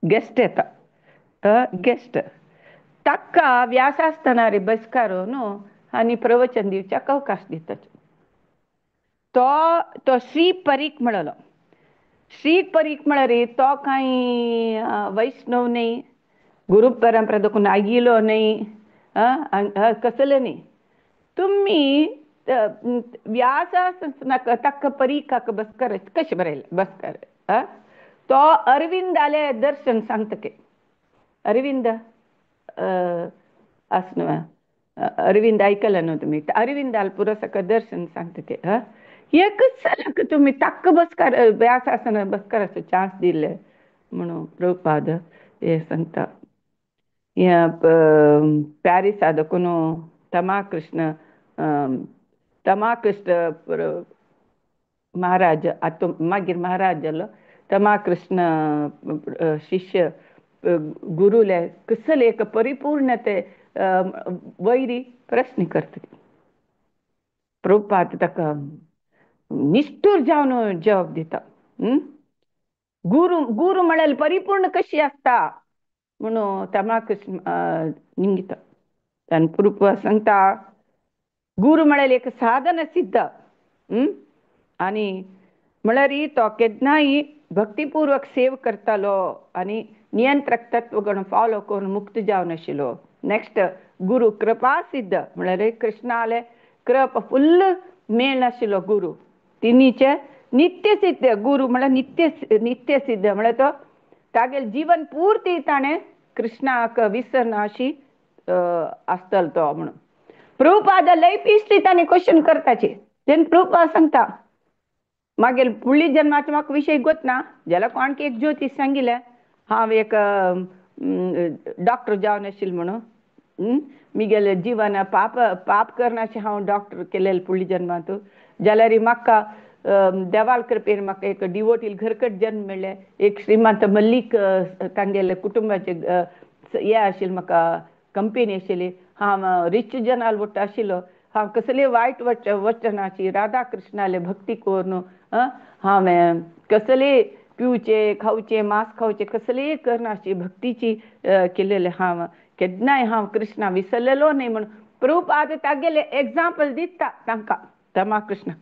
गेस्ट येता. गेस्ट ताका व्यासासतना रे बसकारो न्हू आनी प्रवचन दिवच्याक अवकाश दितात. तो श्री परीख म्हणलो. श्री परीख म्हळ्यार तो कांय वैष्णव न्ही, गुरु परंपरा देखून आयिल्लो न्ही, कसले न्ही. तुम्ही व्यासासनाक ताका परीखाक बसकार कशें बरयलें बसकार. तो अरविंदाले दर्शन सांगतके. अरविंद आसनु अरविंद आयकलां न्हू तुमी. अरविंदाल पुरो सका दर्शन सांगतके. एकच जालाक तुमी ताक्क बसकार व्यासासन बसकाराचो चान्स दिले म्हणून प्रभुपाद हे सांगता. प्यारिसा देखून तमाकृष्ण महाराज आतां मागीर महाराज जालो. तमाकृष्ण शिष्य गुरुले कसले एक परिपूर्णते वैरी प्रश्न करता. प्रभुपाद ताका निष्ठूर जावन जवाब दिता. गुरु म्हळ्यार परिपूर्ण कशी आसता म्हणून तमाकृष्ण निंगिता. तान प्रभुपाद सांगता गुरु म्हळ्यार एक साधन सिद्ध आनी म्हळ्यार तो केन्नाय भक्तीपूर्वक सेव करतालो आनी नियंत्रक तत्वगुण फॉलो करून मुक्त जावन आशिल्लो. नेक्स्ट गुरु कृपा सिद्ध म्हळ्यार कृष्णाले कृपा फुल्ल मेळ नाशिल्लो गुरु. तिनीचे नित्य सिद्ध गुरु म्हळ्यार नित्य सिद्ध म्हळ्यार तो तागेले जीवन पूर्ती ताणें कृष्णाक विसरना अशी आसतलो तो म्हणून. प्रभुपाद लय पिस्ती ताणें क्वेश्चन करताचे. तेन्ना प्रभुपाद सांगता मागेल फुडली जन्माचो म्हाका विशय गोतना जाल्यार कोणके एक ज्योतीश सांगिल्लें हांव एक डॉक्टर जावन आशिल्लें म्हणून. मिगेल जिवन पाप करनाशें हांव डॉक्टर केलेलें फुडल्या जन्मांत. जाल्यार म्हाका देवाल कृपेन म्हाका एक डिवोटील घरकट जन्म मेळ्ळें. एक श्रीमंत मल्लीक तांगेले कुटुंबाचे हें आशिल्लें म्हाका कंपेनी आशिल्ली. हांव रिच जनाल वट्ट आशिल्लो. हांव कसले वायट वचनाची राधा कृष्णाले भक्ती करून हांवें कसले पिवचे खावचे मांस खावचे कसलेय करनाशी भक्तीची केलेले. हांव केन्नाय हांव कृष्णा विसरलेलो न्ही म्हणून प्रभुपाद तागेले एग्जाम्पल दिता तांकां तमाकृष्णाक.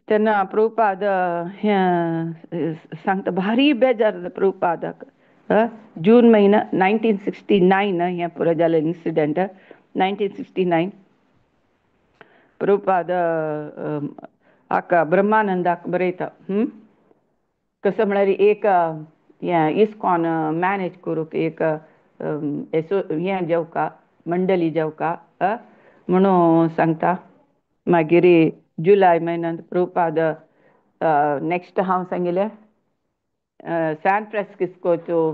तेन्ना प्रभुपाद हें सांगता भारी बेजार जाता प्रभुपादाक. जून म्हयनो 1969 हें पुरो जालें इन्सिडेंट. 1969 प्रभुपाद हाका ब्रह्मानंदाक बरयता कसो म्हळ्यार एक इस्कॉन मॅनेज करूंक एक हें जेवका मंडली जेवका म्हणून सांगता. मागीर जुलय म्हयन्यांत प्रभुपाद नेक्स्ट हांव सांगिल्लें सॅन फ्रांसिस्कोच्यो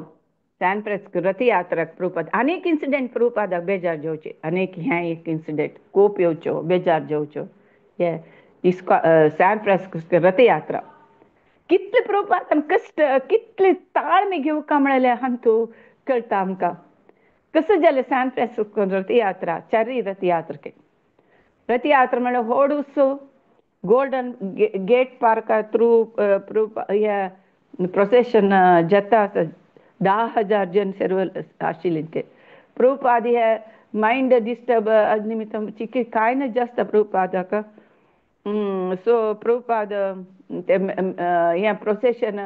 सॅन फ्रांसिस्को रथयात्राक प्रभुपाद अनेक इन्सिडेंट प्रभुपादाक बेजार जेवचे. अनेक हें एक इन्सिडेंट कोप येवच्यो बेजार जेवच्यो. हे सॅन फ्रांसिस्को रथयात्रा कितले प्रभुपादान कश्ट कितले ताळमे घेवका म्हळ्यार हांतू कळटा आमकां. कसो जालें सॅन फ्रांसिस्को रथयात्रा चारी रथयात्रा म्हळ्यार व्हड उत्सव गोल्डन गेट पार्क थ्रू ह्या प्रोसेशन जाता आसा 10,000 जन सर्व आशिल्ले ते प्रभुपाद हे माइंड डिस्टर्ब निमित्त चिकी काय ना जास्त प्रभुपादाक सो प्रभुपाद ते हे प्रोसेशन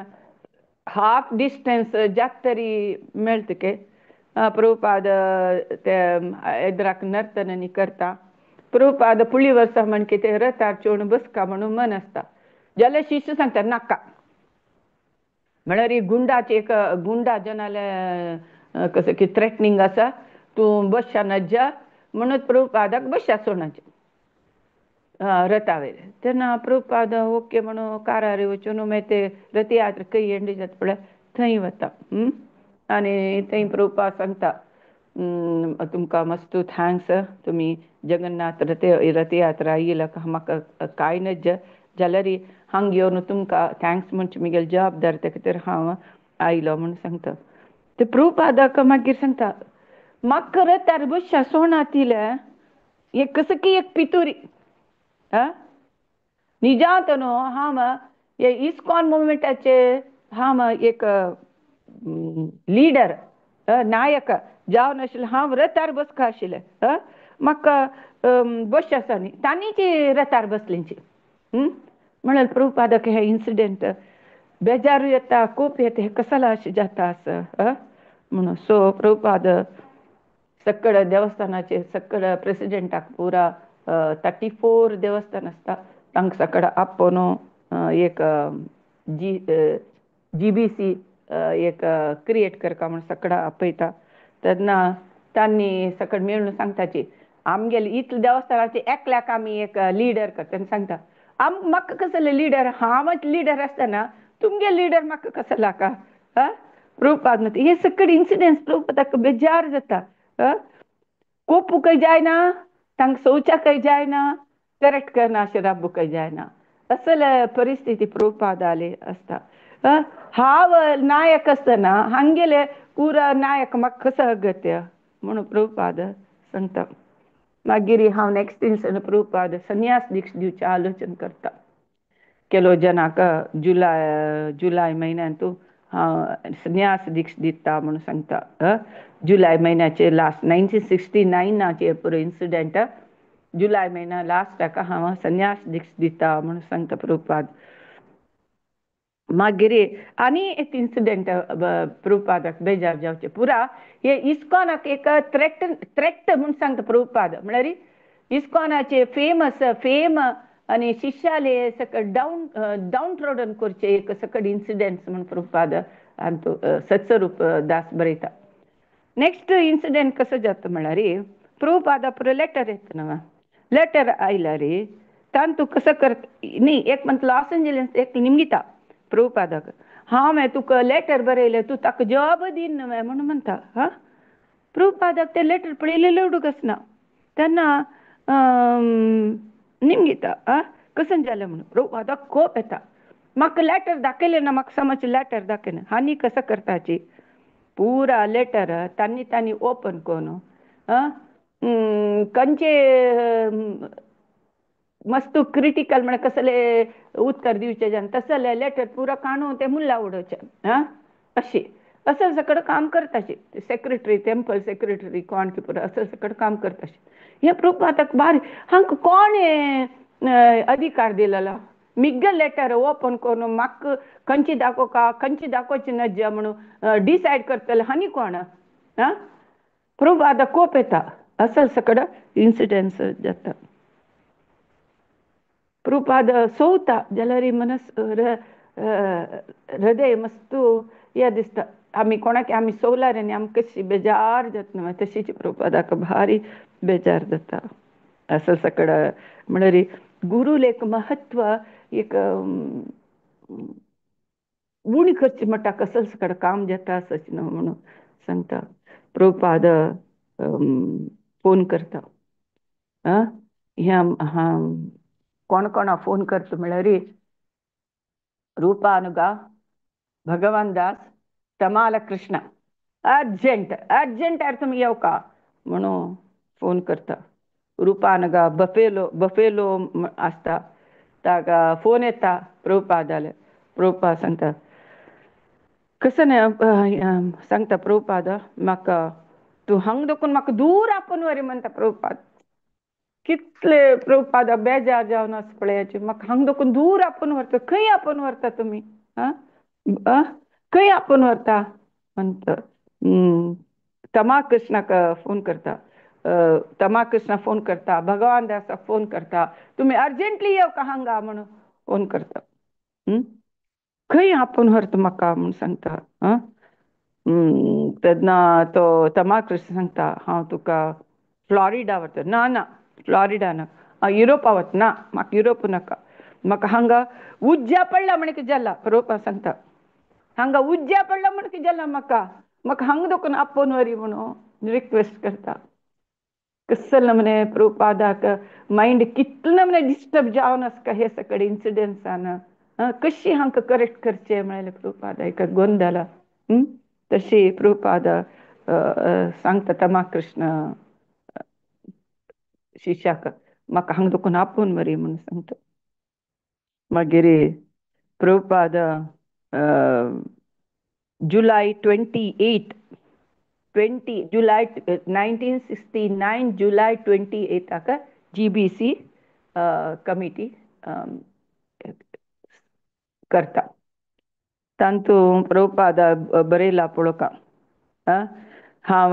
हाफ डिस्टन्स जास्त तरी मेळटके प्रभुपाद ते एद्राक नर्तन करता प्रभुपाद पुळी वर्सा म्हणके ते रथार चोवन बसका म्हणून मन असता जाल्यार शिष्य सांगता नाका म्हळ्यार गुंडाचे एक गुंडा जनाले कसं की थ्रेटनिंग आसा तूं बसशा नज्जा म्हणून प्रभुपादाक बसशा सोडनाचे रथावेर तेन्ना प्रभुपाद ओके म्हणून कारार वचून मागीर ते रथयात्रा खंय एंड जाता पळय थंय वता आनी थंय प्रभुपाद सांगता तुमकां मस्त थँक्स तुमी जगन्नाथ रथयात्रा येयला म्हाका कांय नज जाल्यार हांगा येवन तुमकां थँक्स म्हणचे म्हगेली जबाबदारी ताका तर हांव आयलो म्हूण सांगता ते प्रभुपादाक मागीर सांगता म्हाका रथार बसशा सोडनातिल्या हे कसं की एक पितुरी निजांत न्हू हांव हे इस्कॉन मुवमेंटाचे हांव एक लिडर नायक जावन आशिल्लें हांव रथार बसका आशिल्लें म्हाका बसचें आसा न्ही तांणीची रथार बसलींची म्हळ्यार प्रभुपादाक हे इन्सिडेंट बेजारू येता खूब येता हे कसाला अशें जाता आसा म्हणून सो प्रभुपाद सकड देवस्थानाचे सकड प्रेसिडेंटाक पुरा 34 देवस्थान आसता तांकां सकड आपोवन एक GBC एक क्रिएट करता म्हूण सकड आपयता तेन्ना तांणी सकड मेळून सांगताची आमगेले इतले देवस्थानाचे एकल्याक आमी एक लिडर करता तेन्ना सांगता म्हाका कसले लिडर हांवच लिडर आसतना तुमगे लिडर म्हाका कसला का प्रभुपाद म्हणटा हे सकड इन्सिडेंट्स प्रभुपादाक बेजार जाता कोपूकय जायना तांकां शौचाकय जायना करेक्ट करना अशें राबूकय जायना असल परिस्थिती प्रभुपाद आले आसता हांव नायक आसतना हांगेले पुरा नायक म्हाका कसो अगत्य म्हणून प्रभुपाद सांगता मागीर हांव नेक्स्ट दिसा प्रभुपाद संन्यास दीक्षा दिवचें आलोचन करता केलो जनाक जुलय म्हयन्यांत हांव संन्यास दीक्षा दिता म्हणून सांगता जुलय म्हयन्याचे लास्ट 1969 पुरो इन्सिडेंट जुलय म्हयन्या लास्टाक हांव संन्यास दीक्षा दिता म्हणून सांगता प्रभुपाद मागीर आनी एक इन्सिडेंट प्रभुपादाक बेजार जावचें पुरा हे इस्कॉनाक एक थ्रेट म्हूण सांगता प्रभुपाद म्हळ्यार इस्कॉनाचे फेम आनी शिश्याले सकड डावन ट्रोडन करचे एक सकड इन्सिडेंट्स म्हूण प्रभुपाद सत्स्वरूप दास बरयता नेक्स्ट इन्सिडेंट कसो जाता म्हळ्यार प्रभुपादा पुरो लेटर येता लेटर आयल्यार तांतू कसो करता न्ही एक म्हणटा लॉस एंजलिस एक निमगिता प्रभुपादाक हांव तुका लेटर बरयलें तूं ताका जवाब दिन न्हय म्हणून म्हणटा प्रभुपादाक ते लेटर पळयलें उडूक आसना तेन्ना निमगिता कसन जालें म्हणून प्रभुपादाक खूब येता म्हाका लेटर दाखयलें ना म्हाका समज लेटर दाखयना हानी कसो करताची पुरा लेटर तांणी ओपन करून खंयचे मस्त क्रिटिकल म्हळ्यार कसले उत्तर दिवचे जावन तसले लेटर पुरो काणून ते मुल्ला उडोवचे अशी असल सकड काम करताशी सेक्रेटरी टेंपल सेक्रेटरी कोण की पुरो असल सकड काम करताशी हे प्रभुपादाक भारी हांकां कोण अधिकार दिलेलो मिग्गल लेटर ओपन करून म्हाका खंयची दाखोवका खंयची दाखोवची नज्या म्हणून डिसायड करतले हानी कोण प्रभुपादाक कोप येता असल सकड इन्सिडेंट्स जाता प्रभुपाद सोवता जाल्यार मनस हृदय मस्त हे दिसता आमी कोणाक आमी सोवल्यार न्ही आमकां कशी बेजार जाता न्हय तशीच प्रभुपादाक भारी बेजार जाता असल सकड म्हळ्यार गुरूल एक महत्व एक उणी करची म्हणटा असल सकड काम जाता सच न्हू म्हणून सांगता प्रभुपाद फोन करता ह्या कोण कोणा फोन करता म्हळ्यार रूपानुगा भगवान दास तमाल कृष्ण अर्जंट तुमी येवका म्हणून फोन करता रूपानुगा बफेलो आसता ताका फोन येता प्रभुपादाले. प्रभुपाद सांगता कसं नाही सांगता प्रभुपाद म्हाका तूं हांगा दोकून म्हाका दूर आपोवन व्हरी म्हणटा प्रभुपाद. कितले प्रभुपाद बेजार जावन आसा पळयाचे. म्हाका हांगा दोकून दूर आपोवन व्हरता. खंय आपोवन व्हरता तुमी? खंय आपोवन व्हरता म्हणटा. तमा कृष्णाक फोन करता. तमा कृष्णा फोन करता. भगवान दासाक फोन करता. तुम्ही अर्जंटली येव का हांगा म्हणून फोन करता. खंय आपोवन व्हरता म्हाका म्हणून सांगता. तेन्ना तो तमा कृष्ण सांगता हांव तुका फ्लॉरिडा व्हरता. ना ना फ्लॉरिडा नाका. युरोपा वता. ना म्हाका युरोप नाका. म्हाका हांगा उज्ज्या पडला म्हणून जाला. प्रभुपाद सांगता हांगा उज्ज्या पडला म्हणून जाला म्हाका. म्हाका हांगा दोकून आपोवन व्हरी म्हणून रिक्वेस्ट करता. कसले म्हणे प्रभुपादाक मायंड कितले म्हणे डिस्टर्ब जावन आसा का हे सगळे इन्सिडेंट्सान. कशी हांकां करेक्ट करचें म्हळ्यार प्रभुपाद एका गोंदला. तशी प्रभुपाद सांगता तमा कृष्ण शिश्याक म्हाका हांगा दोकून आपोवन व्हरी म्हणून सांगता. मागीर प्रभुपाद जुलय 28 जुलय 1969 जुलय 28 GBC कमिटी करता. तांतूं प्रभुपाद बरयला पळोवका हांव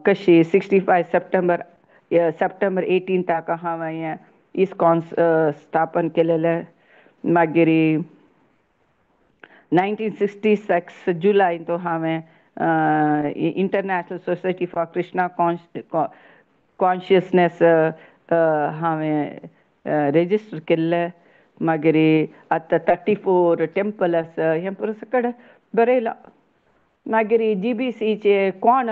कशी 65 सप्टेंबर 18 हांव इस्कॉन स्थापन केलेलें. मागीर 1966 जुलय तो हांवें international society for Krishna consciousness हांवें रेजिस्टर केल्लें. मागीर आतां 34 टेंपल्स हें पुरो सकड बरयलां. मागीर GBCचे कोण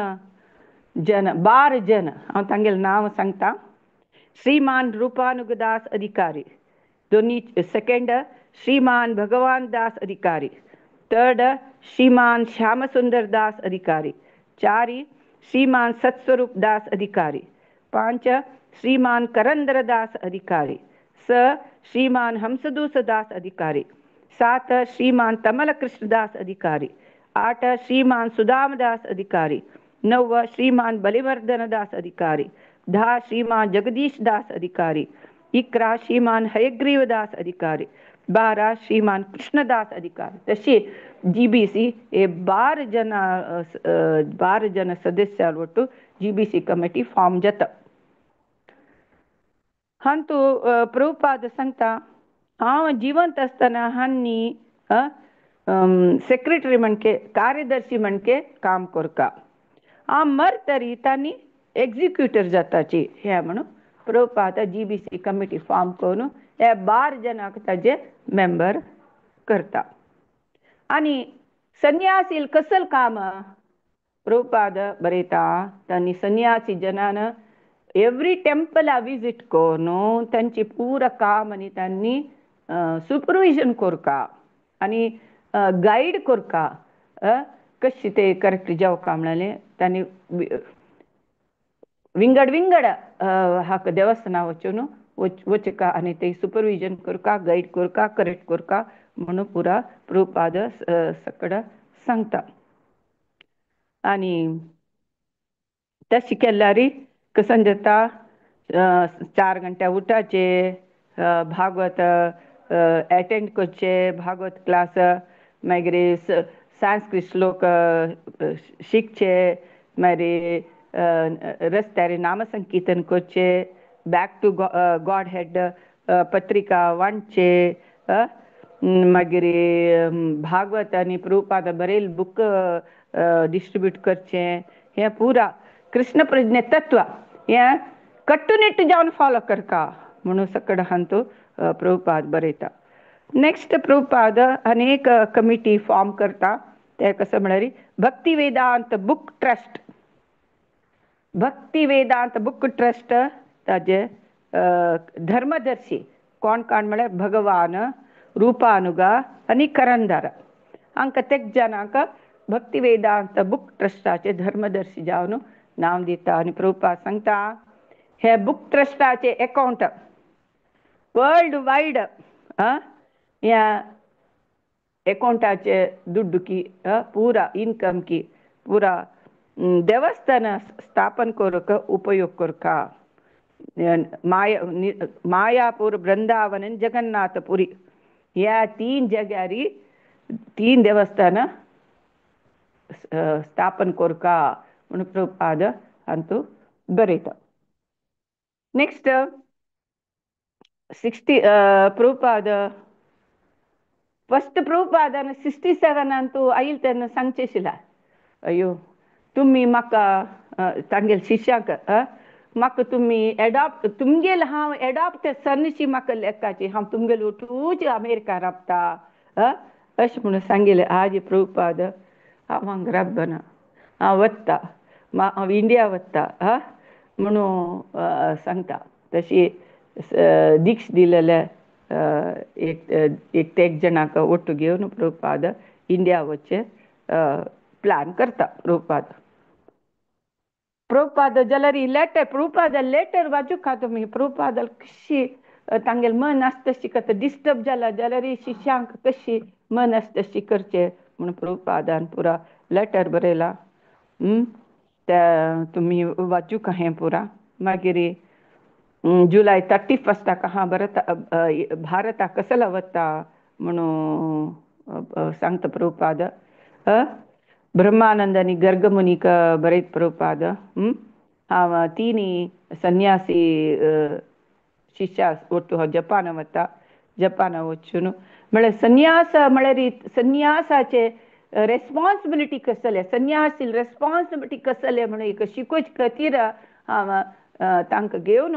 जन 12 जन हांव तांगेलें नांव सांगता. श्रीमान रूपानुगदास अधिकारी. सेकंड श्रीमान भगवान दास अधिकारी. थर्ड श्रीमान श्यामसुंदर दास अधिकारी. 4 श्रीमान सत्स्वरूप दास अधिकारी. 5 श्रीमान करंदर दास अधिकारी. 6 श्रीमान हंसदूस दास अधिकारी. 7 श्रीमान तमल कृष्ण दास अधिकारी. 8 श्रीमान सुदामदास अधिकारी. 9 श्रीमान बलिवर्धन दास अधिकारी. 10 श्रीमान जगदीश दास अधिकारी. 11 श्रीमान हयग्रीव दास अधिकारी. 12 श्रीमान कृष्णदास अधिकारी. तशी GBC हे 12 जन सदस्याल ಒಟ್ಟು GBC कमिटी फॉर्म जाता. हांतू प्रभुपाद सांगता हांव जिवंत आसतना हांनी सेक्रेटरी म्हणके कार्यदर्शी म्हणके काम करता. हांव मरतरी तांणी एग्जिक्युटर जाताची हे म्हणून प्रभुपाद GBC कमिटी फॉर्म करून हे 12 जनाक ताजे मेंबर करता. आनी संन्यासील कसल काम प्रभुपाद बरयता. तांणी संन्यासी जनान एवरी टेंपल विजीट करून तांची पूरा काम आनी तांणी सुपरविजन करता आनी गायड करता कशी ते करेक्ट जावका म्हणलें. तांणी विंगड विंगड हाका देवस्थाना वचून वचका आनी ते सुपरविजन करता गायड करता करेक्ट करता म्हणून पुरा प्रभुपाद सकड सांगता. आनी तशें केल्यार कसन जाता 4 घंटा उठाचे भागवत अटेंड करचे भागवत क्लास. मागीर संस्कृत श्लोक शिकचे. मागीर रस्त्यार नाम संकीर्तन करचे. बॅक टू गॉड हेड पत्रिका वांटचे. मागीर भागवत आनी प्रभुपाद बरयल बूक डिस्ट्रीब्यूट करचे. हें पुरा कृष्ण प्रज्ञे तत्व हें कट्टुनिट्टू जावन फॉलो करता म्हणून सकड हांतू प्रभुपाद बरयता. नेक्स्ट प्रभुपाद अनेक कमिटी फॉर्म करता. ते कसं म्हळ्यार भक्ती वेदांत बुक ट्रस्ट. भक्ती वेदांत बुक ट्रस्ट ताजे धर्मदर्शी कोण म्हळ्यार भगवान रूपानुगा आनी करंदर हांकां ते जनांक भक्ती वेदांत बुक ट्रस्टाचे धर्मदर्शी जावन नांव दिता. आनी प्रभुपाद सांगता हे बुक ट्रस्टाचे अकाउंट वर्ल्ड वायड या अकाउंटाचे दुड्डू की पूरा इन्कम की पूरा देवस्थान स्थापन करूक उपयोग करका मायापूर वृंदावन जगन्नाथपुरी ह्या 3 जाग्यारी 3 देवस्थान स्थापन करका म्हणून प्रभुपाद अंतू बरयता. नेक्स्ट 60 प्रभुपाद फर्स्ट प्रभुपादान 67 अंतू आईल तेन्ना सांगचेशिला अयो तुम्ही म्हाका तांगेल शिश्यांक म्हाका तुमी एडॉप्ट तुमगेल हांव एडॉप्ट सरनशी म्हाका लेकाची हांव तुमगेल उठूच अमेरिका राबता अशें म्हणून सांगिल्लें. आज प्रभुपाद हांव हांगा राबना हांव वता हांव इंडिया वता म्हणून सांगता. तशी दीक्ष दिलेले एक जणांक ಒಟ್ಟು घेवन प्रभुपाद इंडिया वचचे प्लान करता. प्रभुपाद जाल्यार ही लेटर प्रभुपाद लेटर वाचूंक का तुमी प्रभुपाद कशी तांगेल मन आसता तशी करता डिस्टर्ब जाला जाल्यार ही शिश्यांक कशी मन आसता तशी करचे म्हणून प्रभुपादान पुरा लेटर बरयला. त्या तुमी वाचूंक हें पुरा. मागीर जुलय 31 हांव भारता कसला वता म्हणून सांगता प्रभुपाद. ब्रह्मानंद आनी गर्गमुनीक बरयत प्रभुपाद. हांव 3 सन्यासी शिश्या ಒಟ್ಟು जपान वता. जपान वचून म्हळ्यार संन्यास म्हळ्यार संन्यासाचे रेस्पॉन्सिबिलिटी कसले संन्यासी रेस्पॉन्सिबिलिटी कसले म्हणून एक शिकोवचे खातीर हांव तांकां घेवन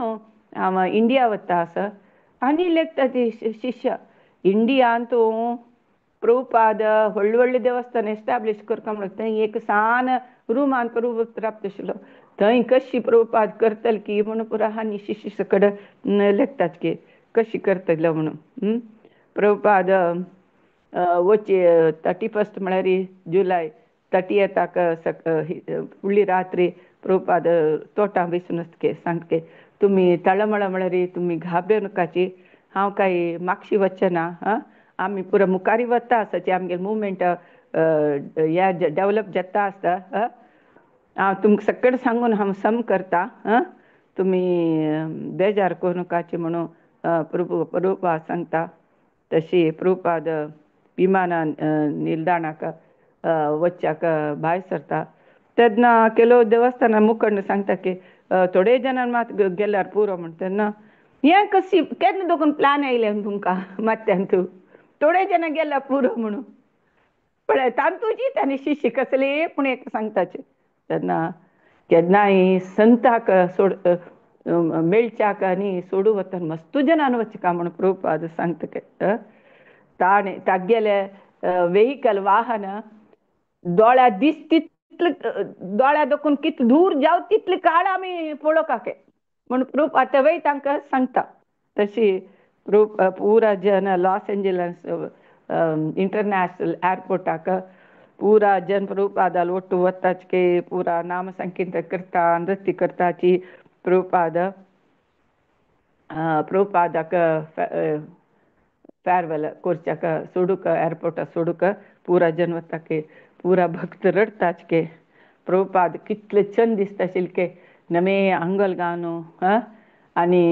हांव इंडिया वता आसा. आनी लेखता ती शिश्य इंडियान तूं प्रभुपाद व्हडले व्हडले देवस्थान एस्टाब्लीश करता म्हणून थंय एक सान रुमान प्रभू राबता आशिल्लो थंय कशी प्रभुपाद करतले की म्हणून पुरा आनी शिश्य कडेन लेखतात की कशी करतलो म्हणून. प्रभुपाद वचे 31 म्हळ्यार जुलय 30 फुडली रात्री प्रभुपाद तोटां बसून के सांगता तुमी तळमळ म्हळ्यार तुमी घाबरू नकाची हांव काय मागशी वचना आमी पुरो मुखारी वता आसाची आमगे मुवमेंट ह्या डेवलप जाता आसता. हांव तुमकां सकट सांगून हांव सम करता तुमी बेजार करूं नकाची म्हणून प्रभुपाद सांगता. तशी प्रभुपाद विमानान निल्दाणाक वच्चाक भायर सरता तेन्ना केलो देवस्थाना मुखंड सांगता की थोडे जाणां मात गेल्यार पुरो म्हण तेन्ना हें कशी केन्ना दोगून प्लान आयलें तुमकां मात्यान तूं थोडे जाणां गेल्यार पुरो म्हणून पळय तांतूची तांणी शिश्य कसले पूण एक सांगताचे तेन्ना केन्नाय संताक मेळच्याक आनी सोडूं वता मस्तू जनान वचका म्हणून प्रभुपाद सांगता. तागेले वेहिकल वाहन दोळ्या दीस तितले दोळ्या दोकून कितले दूर जाव तितले काळ आमी पळोवपाक म्हणून प्रभुपाद तेवय तांकां सांगता. तशी पुरा जन लॉस एंजलस इंटरनॅशनल एअरपोर्टाक पुरा जन प्रभुपादाल ಒಟ್ಟು वताचके पुरा नाम संकीर्तन करता नृत्य करताची प्रभुपादाक फेरवेल कोरच्याक सोडूक एअरपोर्टा सोडूक पुरा जन वताके पुरा भक्त रडताचके प्रभुपाद कितले छंद दिसता आशिल्ले नमे आंगल घालून आनी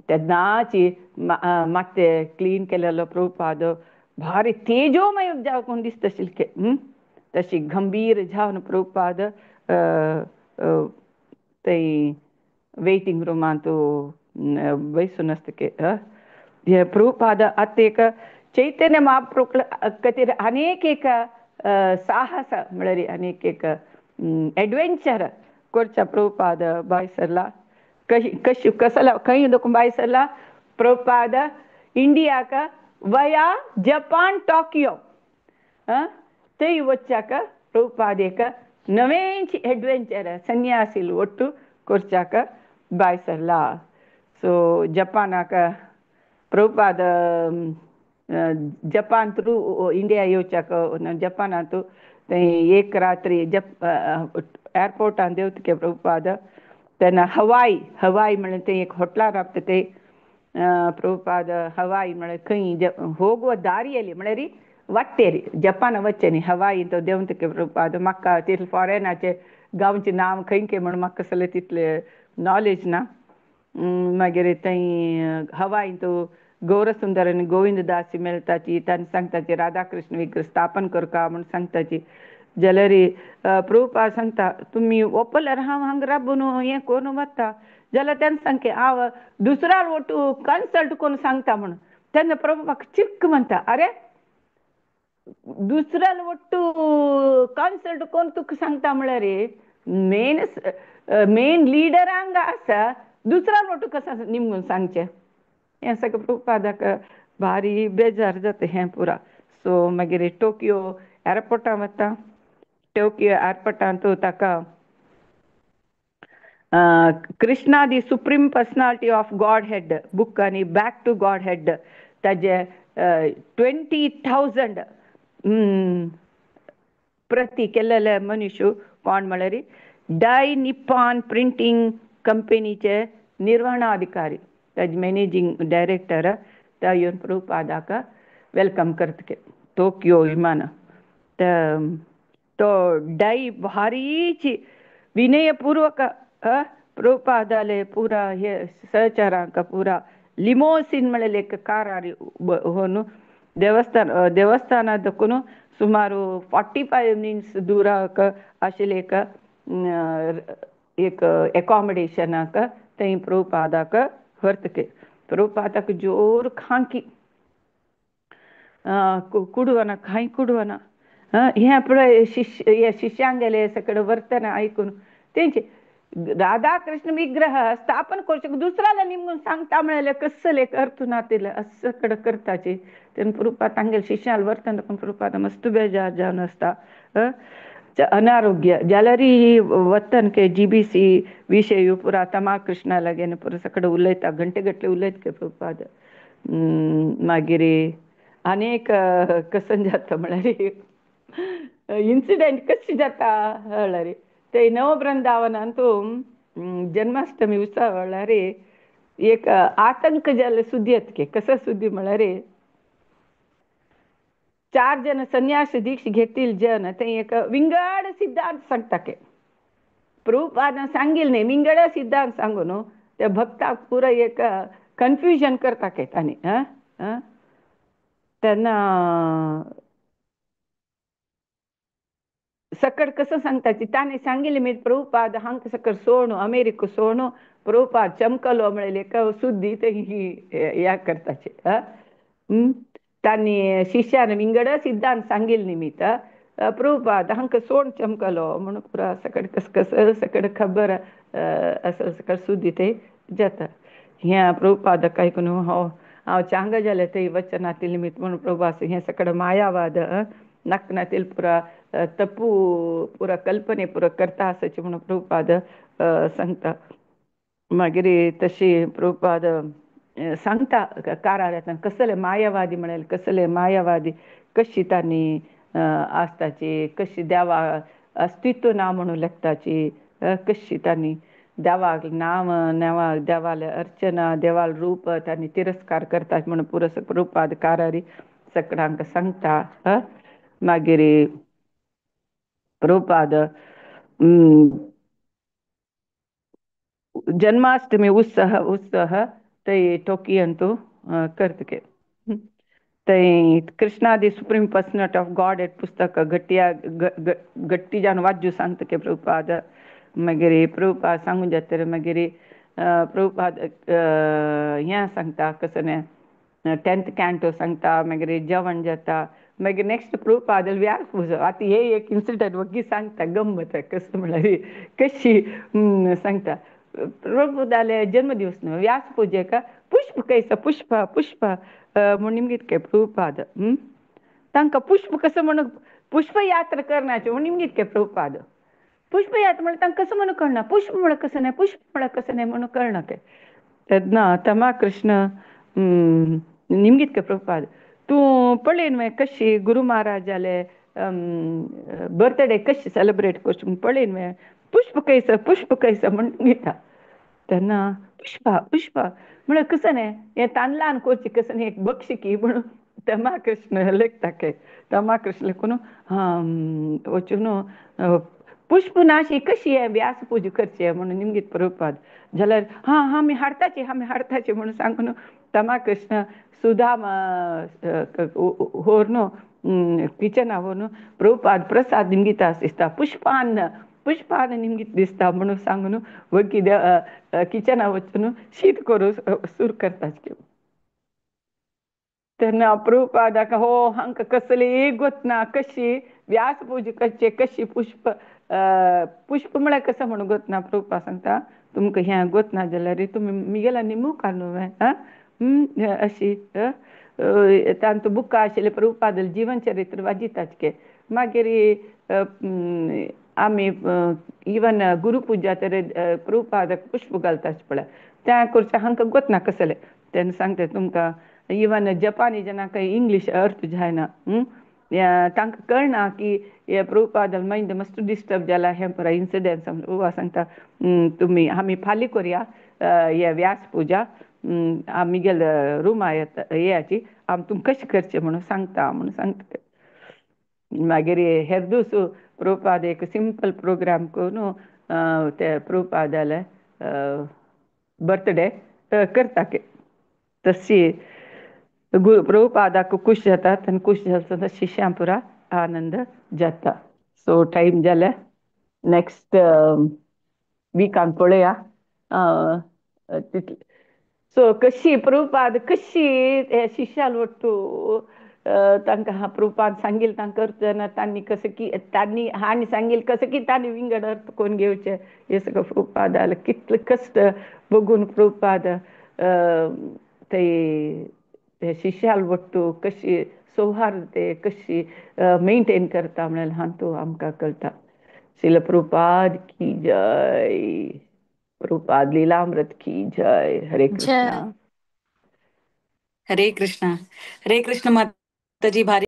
तेन्नाची माते क्लीन केलेलो प्रभुपाद भारी तेजोमय जावून दिसता आशिल्ले. तशी गंभीर जावन प्रभुपाद थंय वेटिंग रुमांत बसून आसता प्रभुपाद आतां एक चैतन्य महाप्रभू खातीर अनेक एक साहस म्हळ्यार अनेक एक एडवेंचर करच्या प्रभुपाद भायर सरला. कशी कसला खंय दोक भायर सरला प्रभुपाद इंडियाक वया जपान टोकियो थंय वच्चाक प्रभुपाद एक नवेंची एडवेंचर सन्यासील ಒಟ್ಟು करच्याक भायर सरला. सो जपानाक प्रभुपाद जपान थ्रू इंडिया येवच्याक जपानांत थंय एक रात्री एअरपोर्टान देवतके प्रभुपाद तेन्ना हवाई म्हणून थंय एक हॉटेलार राबता थंय ಪ್ರಭುಪಾದ ಹವಾಯಿ ಮಳೆ ಕೈ ಹೋಗುವ ದಾರಿಯಲ್ಲಿ ಮಳೆ ರೀ वाटेरी जपान वच्चे नी हवाई तो देवंत के प्रभुपाद मक्का तिथल फॉरेनाचे गांवचे नाम खंय के म्हण म्हाका कसले तितले नॉलेज ना मागीर थंय हवाई तो गौरसुंदर आनी गोविंददास मेळटाची तांणी सांगताची राधाकृष्ण विग्रह स्थापन करता म्हण सांगताची जाल्यार प्रभुपाद सांगता तुमी ओपल्यार हांव हांगा राबून हें कोरून वता जाल्यार तेन्ना सांगके हांव दुसऱ्या वटू कन्सल्ट करून सांगता म्हण तेन्ना प्रभुपाद चिक्क म्हणटा अरे दुसऱ्याला ಒಟ್ಟು कन्सल्ट कोण तुका सांगता म्हळ्यार मेन मेन लिडरांक आसा दुसऱ्याला ಒಟ್ಟು कसा निमगून सांगचें हें सगळें प्रभुपादाक भारी बेजार जाता हें पुरा सो मागीर टोकियो एअरपोर्टार वता टोकियो एअरपोर्टार तो ताका Krishna the supreme personality of Godhead book आनी बॅक टू गॉड हेड ताजे 20,000 प्रती केल्लेले मनुष्य कोण म्हळ्यार डाय निप्पॉन प्रिंटींग कंपनीचे निर्वहणाधिकारी ताजे मॅनेजिंग डायरेक्टर ते येवन प्रभुपादाक वेलकम करतके टोकियो विमान तो डाय भारीची विनयपूर्वक प्रभुपादाले पुरा हे सहचारांक पुरा लिमोसिन म्हळ्यार एक कार होन देवस्थानादकून सुमाರು 45 मिनिट्स दुराक आशिल्ले एक एकोमोडेशनाक थंय प्रभुपादाक व्हरतके प्रभुपादाक जोर खांकी कुडवना खंय कुडवना हें पळय शिश्यांक गेले सकड वर्तना आयकून तेंचे राधाकृष्ण विग्रह स्थापन करचे दुसऱ्याला निमून सांगता म्हळ्यार कसले अर्थ ना तिले असं कड करताचे तेन्ना प्रभुपाद तांगेले शिश्याल वर्तन देखून प्रभुपाद मस्त बेजार जावन आसता अनारोग्य जाल्यार वतन के जीबीसी विशय पुरा तमा कृष्णा लागेन पुरा सकड उलयता घंटे गटले उलयता के प्रभुपाद मागीर अनेक कसन जाता म्हळ्यार इन्सिडेंट कशी जाता म्हळ्यार ते नवबृंदावनांतू जन्माष्टमी उत्सव म्हळ्यार एक आतंक जाल्ले सुद्दी येतके कसा सुद्दी म्हळ्यार 4 जन संन्यास दीक्ष घेतील जन ते एक विंगड सिद्धांत सांगताके प्रभुपादान सांगिल न्ही विंगड सिद्धांत सांगून त्या भक्ताक पुरो एक कन्फ्युजन करताके तांणी तेन्ना सकड कसं सांगताची ताणें सांगिल्लें मी प्रभुपाद हांगा सकड सोडून अमेरिका सोडून प्रभुपाद चमकलो म्हळ्यार एका सुद्दी ते ह्या करताचे तांणी शिश्यान विंगड सिद्धांत सांगिल्लें निमित्त प्रभुपाद हांका सोड चमकलो म्हणून पुरा सकड कस कस सकड खबर असल सकड सुद्दी ते जाता ह्या प्रभुपादाक आयकून हांव चांग जालें थंय वचनातील निमित्त म्हणून प्रभुपाद हें सकड मायावाद नाकनातील पुरा तपू पुरा कल्पने पुरा करता आसाचे म्हणून प्रभुपाद सांगता मागीर तशी प्रभुपाद सांगता कारार कसले मायावादी म्हळ्यार कसले मायावादी कशी तांणी आसताची कशी देवा अस्तित्व ना म्हणून लेखताची कशी तांणी देवाक नांव नेवा देवाले अर्चना देवाल रूप तांणी तिरस्कार करतात म्हणून पुरो प्रभुपाद कारारी सकडांक सांगता मागीर प्रभुपाद जन्माष्टमी उत्सव थंय टोकियोंतू करतके थंय Krishna the supreme personality of Godhead पुस्तक गट्टी जावन वाजू सांगतके प्रभुपाद मागीर प्रभुपाद सांगून जाता मागीर प्रभुपाद हें सांगता कसलें 10th कॅन्टो सांगता मागीर जेवण जाता मागीर नेक्स्ट प्रभुपाद व्यास पुजो आतां हे एक इन्सिडंट वगी सांगता गंमत कसं म्हळ्यार कशी सांगता प्रभुपादाले जन्मदिवस न्हू व्यास पुजेक पुष्प कैसा पुष्प पुष्प म्हूण निमगीत के प्रभुपाद तांकां पुष्प कसं म्हणून पुष्पयात्रा करनाचें म्हूण निमगीत के प्रभुपाद पुष्पयात्रा म्हळ्यार तांकां कसं म्हणून कळना पुष्प म्हळ्यार कसं नाही पुष्प म्हळ्यार कसं नाही म्हणून कळना के तेन्ना तमा कृष्ण निमगीत के प्रभुपाद तूं पळयन मागीर कशी गुरू महाराजाले बर्थडे कशी सेलिब्रेट करची म्हूण पळयन मागीर पुष्प कैसा म्हूण घेता तेन्ना पुष्पा पुष्पा म्हळ्यार कसं न्ही हें ताणलान करचें कसं न्ही एक बक्षी की म्हणून तमा कृष्ण लेखताके तमा कृष्ण लेखून वचून पुष्प नाशी कशी आहे व्यास पूजा करचे म्हणून निमगीत प्रभुपाद जाल्यार आमी हाडटाचे म्हणून सांगून तमा कृष्ण सुदाम व्हरून किचना व्हरून प्रभुपाद प्रसाद निमगीत दिसता पुष्पान निमगीत दिसता म्हणून सांगून वगी किचना वचून शीत करूं सुरू करता तेन्ना प्रभुपादाक हो हांकां कसली गोतना कशी व्यास पूजा करचे कशी पुष्प म्हळ्यार कसं म्हणून गोतना प्रभुपाद सांगता तुमकां हें गोतना जाल्यार तुमी मिगेला निमूक न्हू अशी तांतू बुकां आशिल्ले प्रभुपाद जिवन चरित्र वाजिताचे मागीर आमी इवन गुरुपुजा तर प्रभुपादाक पुष्प घालताच पळय त्या करचे हांकां गोतना कसले तेन्ना सांगता तुमकां इवन जपानी जनाक इंग्लीश अर्थ जायना तांकां कळना की हे प्रभुपाद मायंड मस्त डिस्टर्ब जाला हें पळय इन्सिडंट्स वो सांगता तुमी आमी फाल्यां करया हे व्यास पुजा आमगेल रुमा येयाची आमी तुमकां कशें करचें म्हणून सांगता म्हणून सांगता मागीर हेर दीस प्रभुपाद एक सिंपल प्रोग्राम करून ते प्रभुपादाले बर्थडे करता तशी प्रभुपादाक खूश जातात आनी खूश जाता शिश्यां पुरा आनंद जाता सो टायम जाले नेक्स्ट विकान पळया तितले सो कशी प्रभुपाद कशी शिश्याल वट्टू तांकां प्रभुपाद सांगिल्लें तांकां अर्थ जायना तांणी कसं की तांणी हांणी सांगिल्लें कसं की तांणी विंगड अर्थ करून घेवचे हे सगळं प्रभुपादाले कितले कश्ट बघून प्रभुपाद ते शिश्याल वट्टू कशी सौहार्दते कशी मेंटेन करता म्हळ्यार हातूंत आमकां कळटा श्रील प्रभुपाद की जय प्रभुपाद लीलामृत की जय हरे कृष्णा जय हरे कृष्णा माताजी भारी